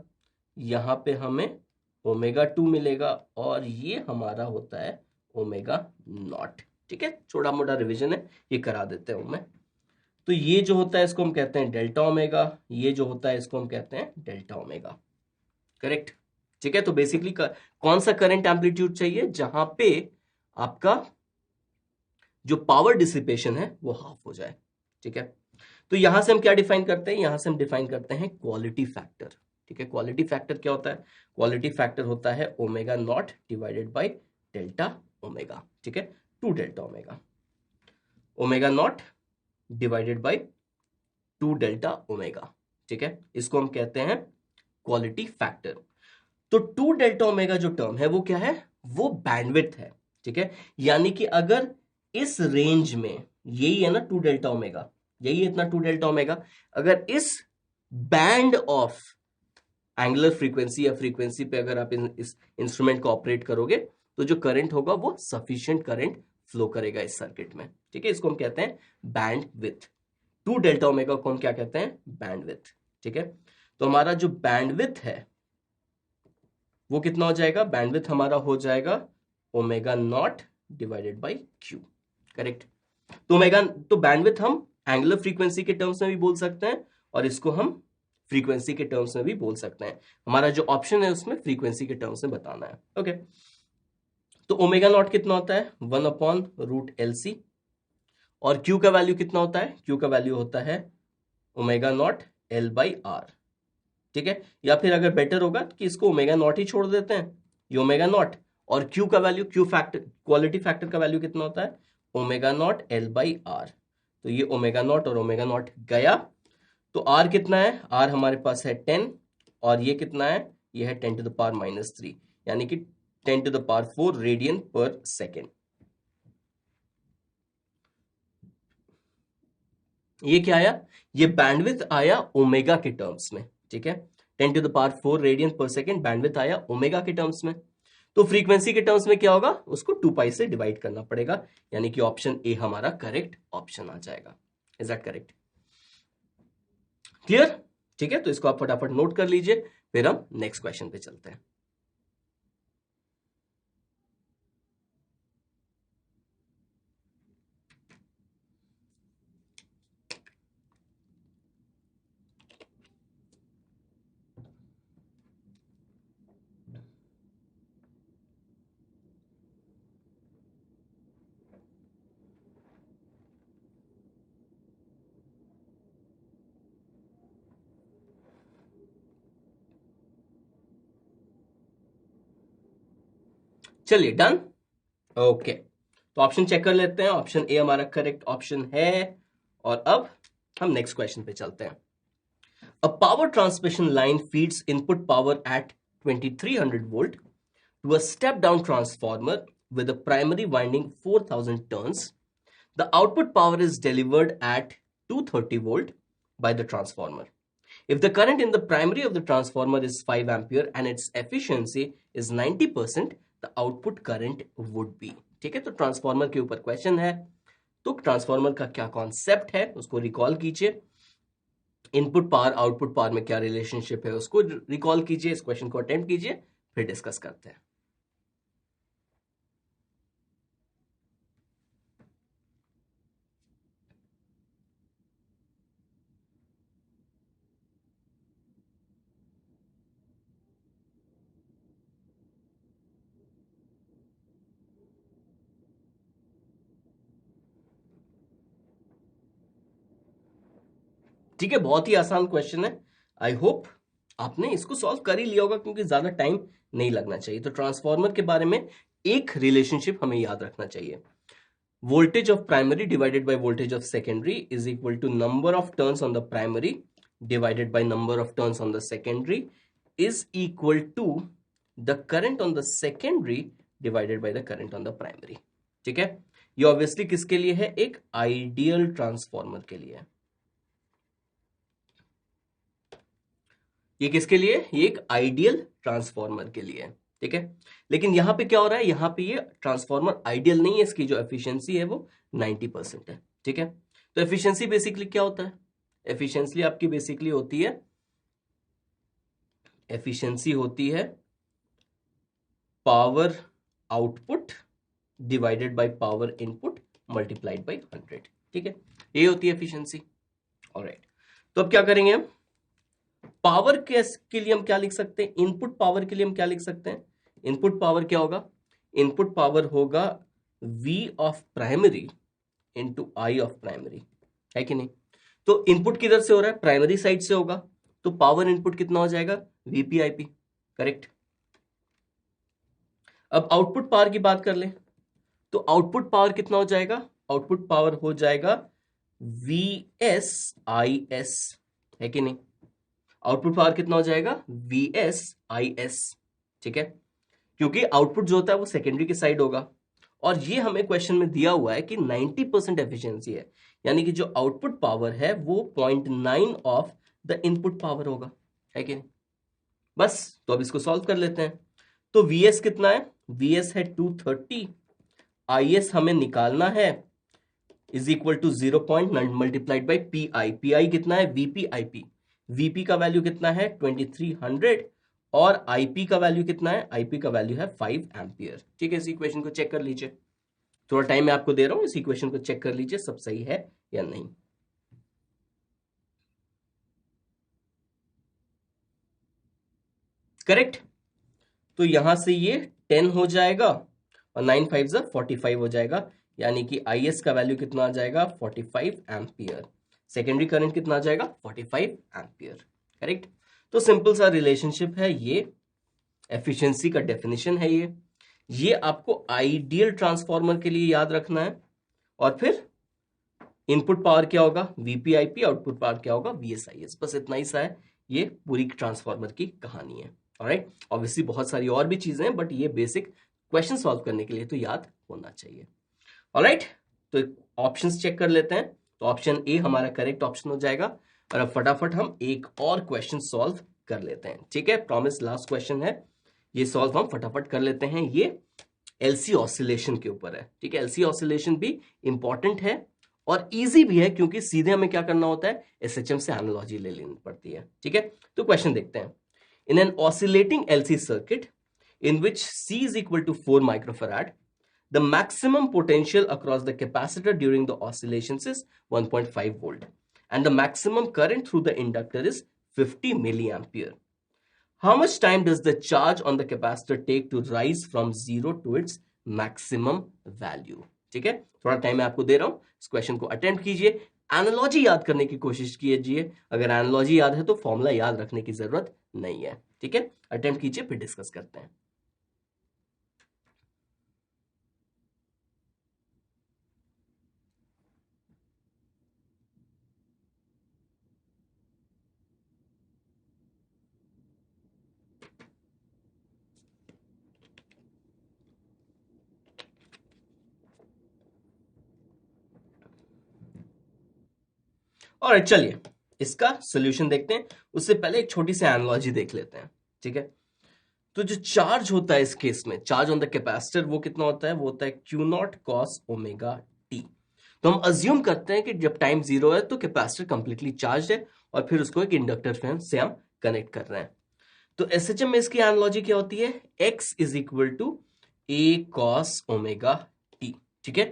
A: यहां पे हमें ओमेगा 2 मिलेगा, और ये हमारा होता है ओमेगा 0। ठीक है, छोटा मोटा रिवीजन है, ये करा देते हैं मैं। तो ये जो होता है इसको हम कहते हैं डेल्टा ओमेगा, ये जो होता है इसको हम कहते हैं डेल्टा ओमेगा। करेक्ट। ठीक है, तो बेसिकली कौन सा करंट एम्पलीट्यूड चाहिए जहां पे आपका जो पावर डिसिपेशन है वो हाफ हो जाए। ठीक है, तो यहां से हम क्या डिफाइन करते हैं, यहां से हम डिफाइन करते हैं क्वालिटी फैक्टर। ठीक है, क्वालिटी फैक्टर क्या होता है, क्वालिटी फैक्टर होता है omega 0 divided by delta omega. ठीक है, 2 delta omega 0 divided by 2 delta omega. ठीक है, इसको हम कहते हैं क्वालिटी फैक्टर। तो 2 डेल्टा ओमेगा जो टर्म है वो क्या है, वो बैंडविड्थ है। ठीक है, यानी कि अगर इस रेंज में, यही है ना 2 डेल्टा ओमेगा, यही है इतना 2 डेल्टा ओमेगा, अगर इस बैंड ऑफ एंगुलर फ्रीक्वेंसी या फ्रीक्वेंसी पे अगर आप इस इंस्ट्रूमेंट को ऑपरेट करोगे तो जो करंट होगा वो सफिशिएंट करंट फ्लो करेगा इस सर्किट में। ठीक है, इसको हम कहते हैं बैंड विथ। 2 डेल्टा ओमेगा को हम क्या कहते हैं, बैंड विथ। ठीक है, तो हमारा जो बैंडविथ है वो कितना हो जाएगा, बैंडविथ हमारा हो जाएगा omega 0 divided by Q. Correct. तो बैंडविथ हम एंगुलर फ्रीक्वेंसी के टर्म्स में भी बोल सकते हैं, और इसको हम फ्रीक्वेंसी के टर्म्स में भी बोल सकते हैं। हमारा जो ऑप्शन है उसमें फ्रीक्वेंसी के टर्म्स में बताना है। ओके, तो ओमेगा 0 कितना होता है, 1/√LC, और क्यू का वैल्यू कितना होता है, क्यू का वैल्यू होता है ओमेगा 0 L/R। ठीक है, या फिर अगर बेटर होगा कि इसको ओमेगा 0 ही छोड़ देते हैं, ये ओमेगा 0, और क्यू का value, Q factor, quality factor का वैल्यू कितना होता है, ओमेगा 0 L/R। तो ये ओमेगा 0 और ओमेगा 0 गया, तो आर कितना है, आर हमारे पास है 10, और ये कितना है, ये है 10⁻⁻3, यानी कि 10⁴ रेडियन पर सेकेंड। ये क्या आया, ये बैंडविथ आया ओमेगा के टर्म्स में। ठीक है, 10⁴ रेडियन पर सेकेंड बैंडविथ आया ओमेगा के टर्म्स में। तो फ्रीक्वेंसी के टर्म्स में क्या होगा, उसको 2 पाई से डिवाइड करना पड़ेगा, यानी कि ऑप्शन ए हमारा करेक्ट ऑप्शन आ जाएगा। Is that correct, clear. ठीक है, तो इसको आप फटाफट नोट कर लीजिए, फिर हम नेक्स्ट क्वेश्चन पे चलते हैं। चलिए डन। ओके, तो ऑप्शन चेक कर लेते हैं, ऑप्शन ए हमारा करेक्ट ऑप्शन है। और अब हम नेक्स्ट क्वेश्चन पे चलते हैं। A power transmission line feeds input power at 2300 volt to a step down transformer with a primary winding 4000 turns. The output power is delivered at 230 volt by the transformer. If the current in the primary of the transformer is 5 ampere and its efficiency is 90%, the output current would be। ठीक है, तो transformer के ऊपर question है, तो transformer का क्या concept है उसको रिकॉल कीजिए, इनपुट पावर आउटपुट पावर में क्या रिलेशनशिप है उसको रिकॉल कीजिए, इस क्वेश्चन को अटेम्प्ट कीजिए, फिर डिस्कस करते हैं। ठीक है, बहुत ही आसान क्वेश्चन है। आई होप आपने इसको सॉल्व कर ही लिया होगा, क्योंकि ज्यादा टाइम नहीं लगना चाहिए। तो ट्रांसफॉर्मर के बारे में एक रिलेशनशिप हमें याद रखना चाहिए। Voltage of primary divided by voltage of secondary is equal to number of turns on the primary divided by number of turns on the secondary is equal to the current on the secondary divided by the current on the primary. ठीक है, ये obviously किसके लिए है? एक ideal transformer के लिए। ये किसके लिए? ये एक आइडियल ट्रांसफॉर्मर के लिए। ठीक है, लेकिन यहां पे क्या हो रहा है? यहां पे ये ट्रांसफॉर्मर आइडियल नहीं है, इसकी जो एफिशिएंसी है वो 90% है। ठीक है, तो एफिशिएंसी बेसिकली क्या होता है? एफिशिएंसी आपकी बेसिकली होती है, एफिशिएंसी होती है power output divided by power input multiplied by 100। ठीक है, ये होती है एफिशिएंसी। ऑलराइट, तो अब क्या करेंगे हम? पावर के लिए हम क्या लिख सकते हैं? इनपुट पावर के लिए हम क्या लिख सकते हैं? इनपुट पावर क्या होगा? इनपुट पावर होगा V of primary into I of primary, है कि नहीं? तो इनपुट किधर से हो रहा है? प्राइमरी साइड से होगा, तो पावर इनपुट कितना हो जाएगा? VPIP, correct. अब आउटपुट पावर की बात कर ले, तो आउटपुट पावर कितना हो जाएगा? आउटपुट पावर हो जाएगा VSIS, है कि नहीं? आउटपुट पावर कितना हो जाएगा? VSIS। ठीक है, क्योंकि आउटपुट जो होता है वो सेकेंडरी की साइड होगा, और ये हमें क्वेश्चन में दिया हुआ है कि 90% एफिशिएंसी है, यानी कि जो आउटपुट पावर है वो 0.9 ऑफ द इनपुट पावर होगा, है कि नहीं? बस, तो अब इसको सॉल्व कर लेते हैं। तो VS कितना है? VS है 230, IS हमें निकालना है, is equal to 0.9 multiplied by PI। PI कितना है? VPIP। VP का वैल्यू कितना है? 2300, और IP का वैल्यू कितना है? IP का वैल्यू है 5 एम्पियर। ठीक है, इस इक्वेशन को चेक कर लीजिए, थोड़ा टाइम मैं आपको दे रहा हूं, इस इक्वेशन को चेक कर लीजिए सब सही है या नहीं। करेक्ट, तो यहां से ये 10 हो जाएगा और 9 5 जा 45 हो जाएगा, यानी कि IS का वैल्यू कितना आ जाएगा? 45 एम्पियर। सेकेंडरी करंट कितना आ जाएगा? 45 एम्पियर। करेक्ट, तो सिंपल सा रिलेशनशिप है ये, एफिशिएंसी का डेफिनेशन है ये आपको आइडियल ट्रांसफॉर्मर के लिए याद रखना है। और फिर इनपुट पावर क्या होगा? VPIP, आउटपुट पावर क्या होगा? VSIS। बस इतना ही सा है, ये पूरी ट्रांसफॉर्मर की कहानी है। ऑलराइट, ऑब्वियसली बहुत सारी और भी चीजें हैं, बट ये बेसिक क्वेश्चन सॉल्व करने के लिए तो याद होना चाहिए। ऑलराइट, तो ऑप्शंस चेक कर लेते हैं। तो ऑप्शन ए हमारा करेक्ट ऑप्शन हो जाएगा, और अब फटाफट हम एक और क्वेश्चन सॉल्व कर लेते हैं। ठीक है, प्रॉमिस लास्ट क्वेश्चन है, ये सॉल्व हम फटाफट कर लेते हैं। ये LC ऑसिलेशन के ऊपर है। ठीक है, LC ऑसिलेशन भी इंपॉर्टेंट है और इजी भी है, क्योंकि सीधे हमें क्या करना होता है? SHM से एनालॉजी ले लेनी पड़ती है। ठीक है, तो क्वेश्चन देखते हैं। In an oscillating LC circuit in which C is equal to 4 microfarad, the maximum potential across the capacitor during the oscillations is 1.5 volt, and the maximum current through the inductor is 50 milliampere. How much time does the charge on the capacitor take to rise from 0 to its maximum value? ठीक है, थोड़ा time मैं आपको दे रहा हूं, इस question को attempt कीजिए, एनालॉजी याद करने की कोशिश कीजिए। अगर एनालॉजी याद है तो फॉर्मूला याद रखने की जरूरत नहीं है। ठीक है, अटेम्प्ट कीजिए, फिर डिस्कस करते हैं। और चलिए इसका सॉल्यूशन देखते हैं, उससे पहले एक छोटी सी एनालॉजी देख लेते हैं। ठीक है, तो जो चार्ज होता है इस केस में, चार्ज ऑन द कैपेसिटर, वो कितना होता है? वो होता है Q0 cos ओमेगा टी। तो हम अज्यूम करते हैं कि जब टाइम 0 है तो कैपेसिटर कंप्लीटली चार्ज है, और फिर उसको एक इंडक्टर से हम कनेक्ट कर रहे हैं। तो SHM में इसकी एनालॉजी क्या होती है? X is equal to A cos omega t. ठीक है,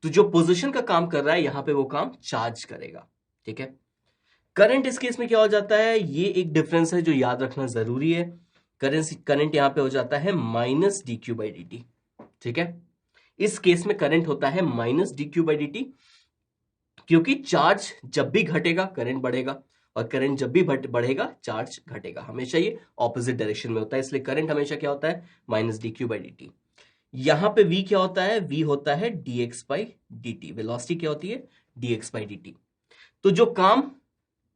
A: तो जो पोजिशन का काम कर रहा है यहां पे वो काम चार्ज करेगा। ठीक है, करंट इस केस में क्या हो जाता है? ये एक डिफरेंस है जो याद रखना जरूरी है। करंट यहां पे हो जाता है -dq/dt। ठीक है, इस केस में करंट होता है -dq/dt, क्योंकि चार्ज जब भी घटेगा करंट बढ़ेगा, और करंट जब भी बढ़ेगा चार्ज घटेगा, हमेशा ये ऑपोजिट डायरेक्शन में होता है, इसलिए करंट हमेशा क्या होता है, minus D Q by D T. यहां पे v क्या होता है, v होता है dx by D T, velocity क्या होती है, dx बाई डी टी। तो जो काम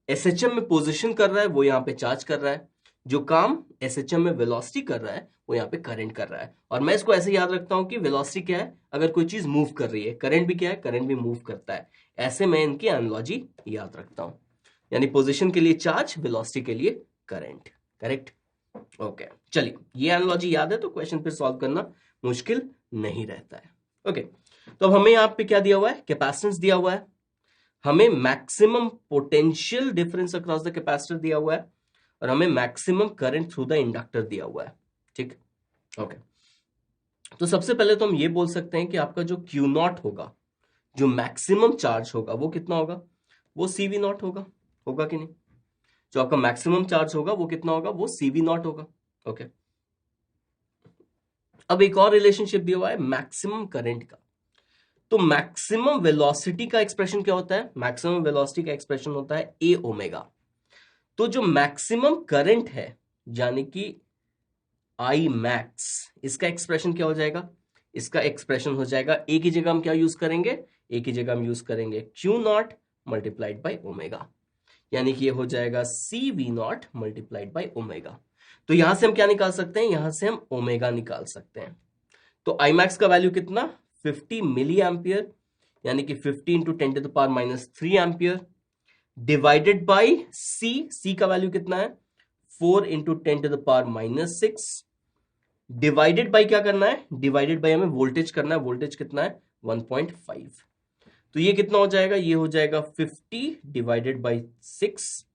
A: एसएचएम में पोजीशन कर रहा है वो यहाँ पे चार्ज कर रहा है, जो काम एसएचएम में वेलोसिटी कर रहा है वो यहाँ पे करंट कर रहा है। और मैं इसको ऐसे याद रखता हूं कि वेलोसिटी क्या है, अगर कोई चीज मूव कर रही है, करंट भी क्या है, करंट भी मूव करता है। ऐसे मैं इनकी एनालॉजी याद रखता हूं, यानी पोजीशन के लिए चार्ज, वेलोसिटी के लिए करंट। Correct, okay. चलिए, ये एनालॉजी याद है तो क्वेश्चन फिर सॉल्व करना मुश्किल नहीं रहता है। ओके, तो अब हमें यहाँ पे क्या दिया हुआ है, कैपेसिटेंस दिया हुआ है, हमें maximum potential difference across the capacitor दिया हुआ है, और हमें maximum current through the inductor दिया हुआ है। ठीक, ओके। तो सबसे पहले तो हम ये बोल सकते हैं कि आपका जो क्यू नॉट होगा, जो मैक्सिमम चार्ज होगा वो कितना होगा, वो सीवी नॉट होगा, होगा कि नहीं। जो आपका मैक्सिमम चार्ज होगा वो कितना होगा, वो सीवी नॉट होगा। ओके, अब एक और रिलेशनशिप दिया हुआ है मैक्सिमम करंट का। तो मैक्सिमम वेलोसिटी का एक्सप्रेशन क्या होता है, मैक्सिमम वेलोसिटी का एक्सप्रेशन होता है ए ओमेगा। तो जो मैक्सिमम करंट है यानी कि आई मैक्स, इसका एक्सप्रेशन क्या हो जाएगा, इसका एक्सप्रेशन हो जाएगा, ए की जगह हम क्या यूज करेंगे, ए की जगह हम यूज करेंगे Q naught multiplied by omega, यानी कि ये हो जाएगा C V naught multiplied by omega. तो यहां से हम क्या निकाल सकते हैं, यहां से हम ओमेगा निकाल सकते हैं। तो आई मैक्स का वैल्यू कितना, 50 मिली एम्पियर, यानी कि 50 into 10 to the power minus 3 ampere, divided by C, C का वैल्यू कितना है, 4 into 10 to the power minus 6, divided by क्या करना है, डिवाइडेड बाई हमें वोल्टेज करना है, वोल्टेज कितना है 1.5। तो ये कितना हो जाएगा, ये हो जाएगा 50 divided by 6,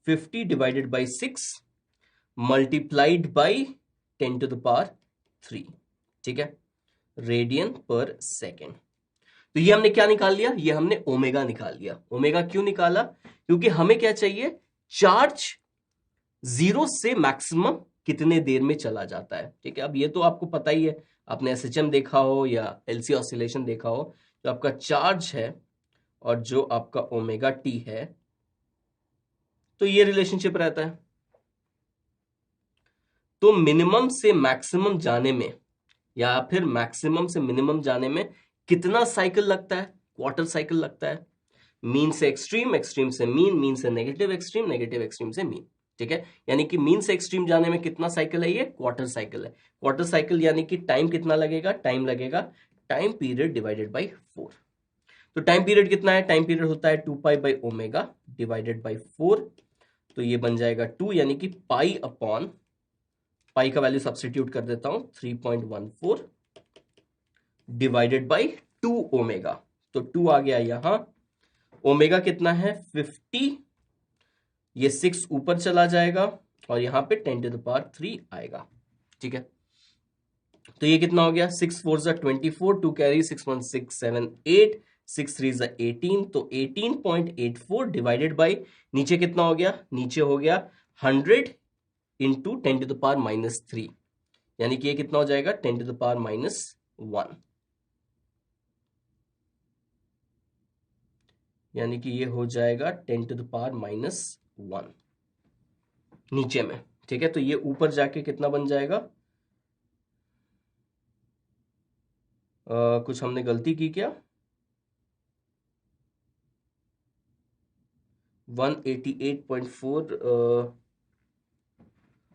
A: 50 divided by 6 multiplied by 10 to the power 3, ठीक है, रेडियन पर सेकेंड। तो ये हमने क्या निकाल लिया, ये हमने ओमेगा निकाल लिया। ओमेगा क्यों निकाला, क्योंकि हमें क्या चाहिए, चार्ज जीरो से मैक्सिमम कितने देर में चला जाता है। ठीक है, अब ये तो आपको पता ही है, आपने एसएचएम देखा हो या एलसी ऑसिलेशन देखा हो, जो आपका चार्ज है और जो आपका ओमेगा टी है, तो ये रिलेशनशिप रहता है। तो मिनिमम से मैक्सिमम जाने में या फिर मैक्सिमम से मिनिमम जाने में कितना साइकिल लगता है, क्वार्टर साइकिल लगता है। मीन से एक्सट्रीम, एक्सट्रीम से मीन, मीन से नेगेटिव एक्सट्रीम, नेगेटिव एक्सट्रीम से मीन। ठीक है, यानी कि मीन से एक्सट्रीम जाने में कितना साइकिल है, ये क्वार्टर साइकिल है। क्वार्टर साइकिल यानी कि टाइम कितना लगेगा, टाइम लगेगा टाइम पीरियड डिवाइडेड बाई 4। तो टाइम पीरियड कितना है, टाइम पीरियड होता है 2 pi by omega divided by 4। तो ये बन जाएगा 2, यानी कि पाई अपॉन, पाई का वैल्यू सब्स्टिट्यूट कर देता हूं 3.14 डिवाइडेड बाई 2 ओमेगा। तो 2 आ गया यहां, ओमेगा कितना है 50, ये 6 ऊपर चला जाएगा और यहां पे 10 टू द पावर 3 आएगा। ठीक है, तो ये कितना हो गया, 6 4 जा 24, 2 कैरी 6 1 6 7 8, 6 3 जा 18, तो 18.84 डिवाइडेड बाई, नीचे कितना हो गया, नीचे हो गया 100 into 10 to the power minus 3, यानी कि ये कितना हो जाएगा 10 टू द पावर माइनस 1, यानी कि ये हो जाएगा 10 टू द पावर माइनस 1 नीचे में। ठीक है, तो ये ऊपर जाके कितना बन जाएगा, कुछ हमने गलती की क्या, 188.4,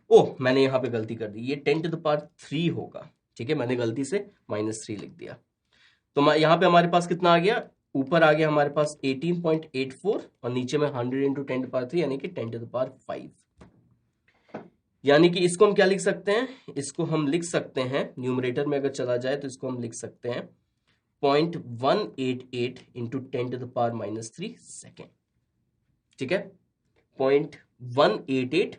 A: ओह मैंने यहां पे गलती कर दी, ये 10 टू द पावर 3 होगा। ठीक है, मैंने गलती से -3 लिख दिया। तो यहाँ पे हमारे पास कितना आ गया, ऊपर आ गया हमारे पास 18.84 और नीचे में 100 इंटू 10 टू पावर 3, यानी कि 10 टू द पावर 5। यानी कि इसको हम क्या लिख सकते हैं, इसको हम लिख सकते हैं न्यूमरेटर में अगर चला जाए तो इसको हम लिख सकते हैं 0.188 into 10 to the power minus 3 second. ठीक है, 0.188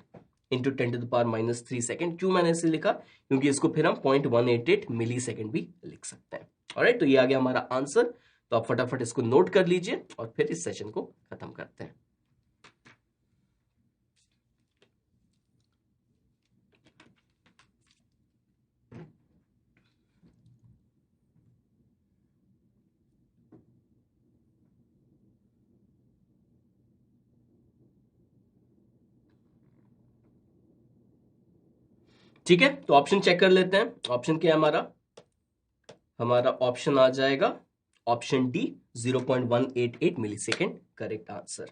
A: into 10 to the power minus 3 second. क्यों मैंने इसे लिखा, क्योंकि इसको फिर हम 0.188 मिली सेकेंड भी लिख सकते हैं। ऑलराइट, तो ये आ गया हमारा आंसर। तो आप फटाफट इसको नोट कर लीजिए और फिर इस सेशन को खत्म करते हैं। ठीक है, तो ऑप्शन चेक कर लेते हैं। ऑप्शन क्या है हमारा ऑप्शन आ जाएगा option D 0.188 millisecond correct answer.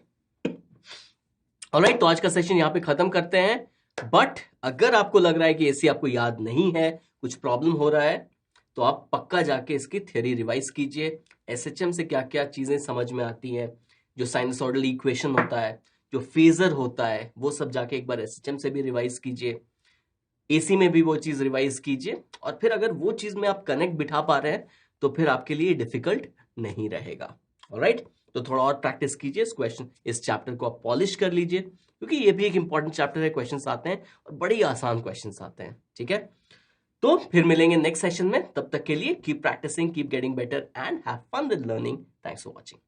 A: Alright, तो आज का सेशन यहां पे खत्म करते हैं। बट अगर आपको लग रहा है कि ऐसी आपको याद नहीं है, कुछ प्रॉब्लम हो रहा है, तो आप पक्का जाके इसकी थ्योरी रिवाइज कीजिए। एसएचएम से क्या क्या चीजें समझ में आती हैं, जो साइनसॉइडल इक्वेशन होता है, जो फेजर होता है, वो सब जाके एक बार एसएचएम से भी रिवाइज कीजिए, एसी में भी वो चीज रिवाइज कीजिए। और फिर अगर वो चीज में आप कनेक्ट बिठा पा रहे हैं तो फिर आपके लिए डिफिकल्ट नहीं रहेगा। ऑलराइट, तो थोड़ा और प्रैक्टिस कीजिए, इस चैप्टर को आप पॉलिश कर लीजिए, क्योंकि ये भी एक इंपॉर्टेंट चैप्टर है। क्वेश्चंस आते हैं और बड़े ही आसान क्वेश्चंस आते हैं। ठीक है, तो फिर मिलेंगे नेक्स्ट सेशन में। तब तक के लिए keep practising, keep getting better and have fun with learning. Thanks for watching.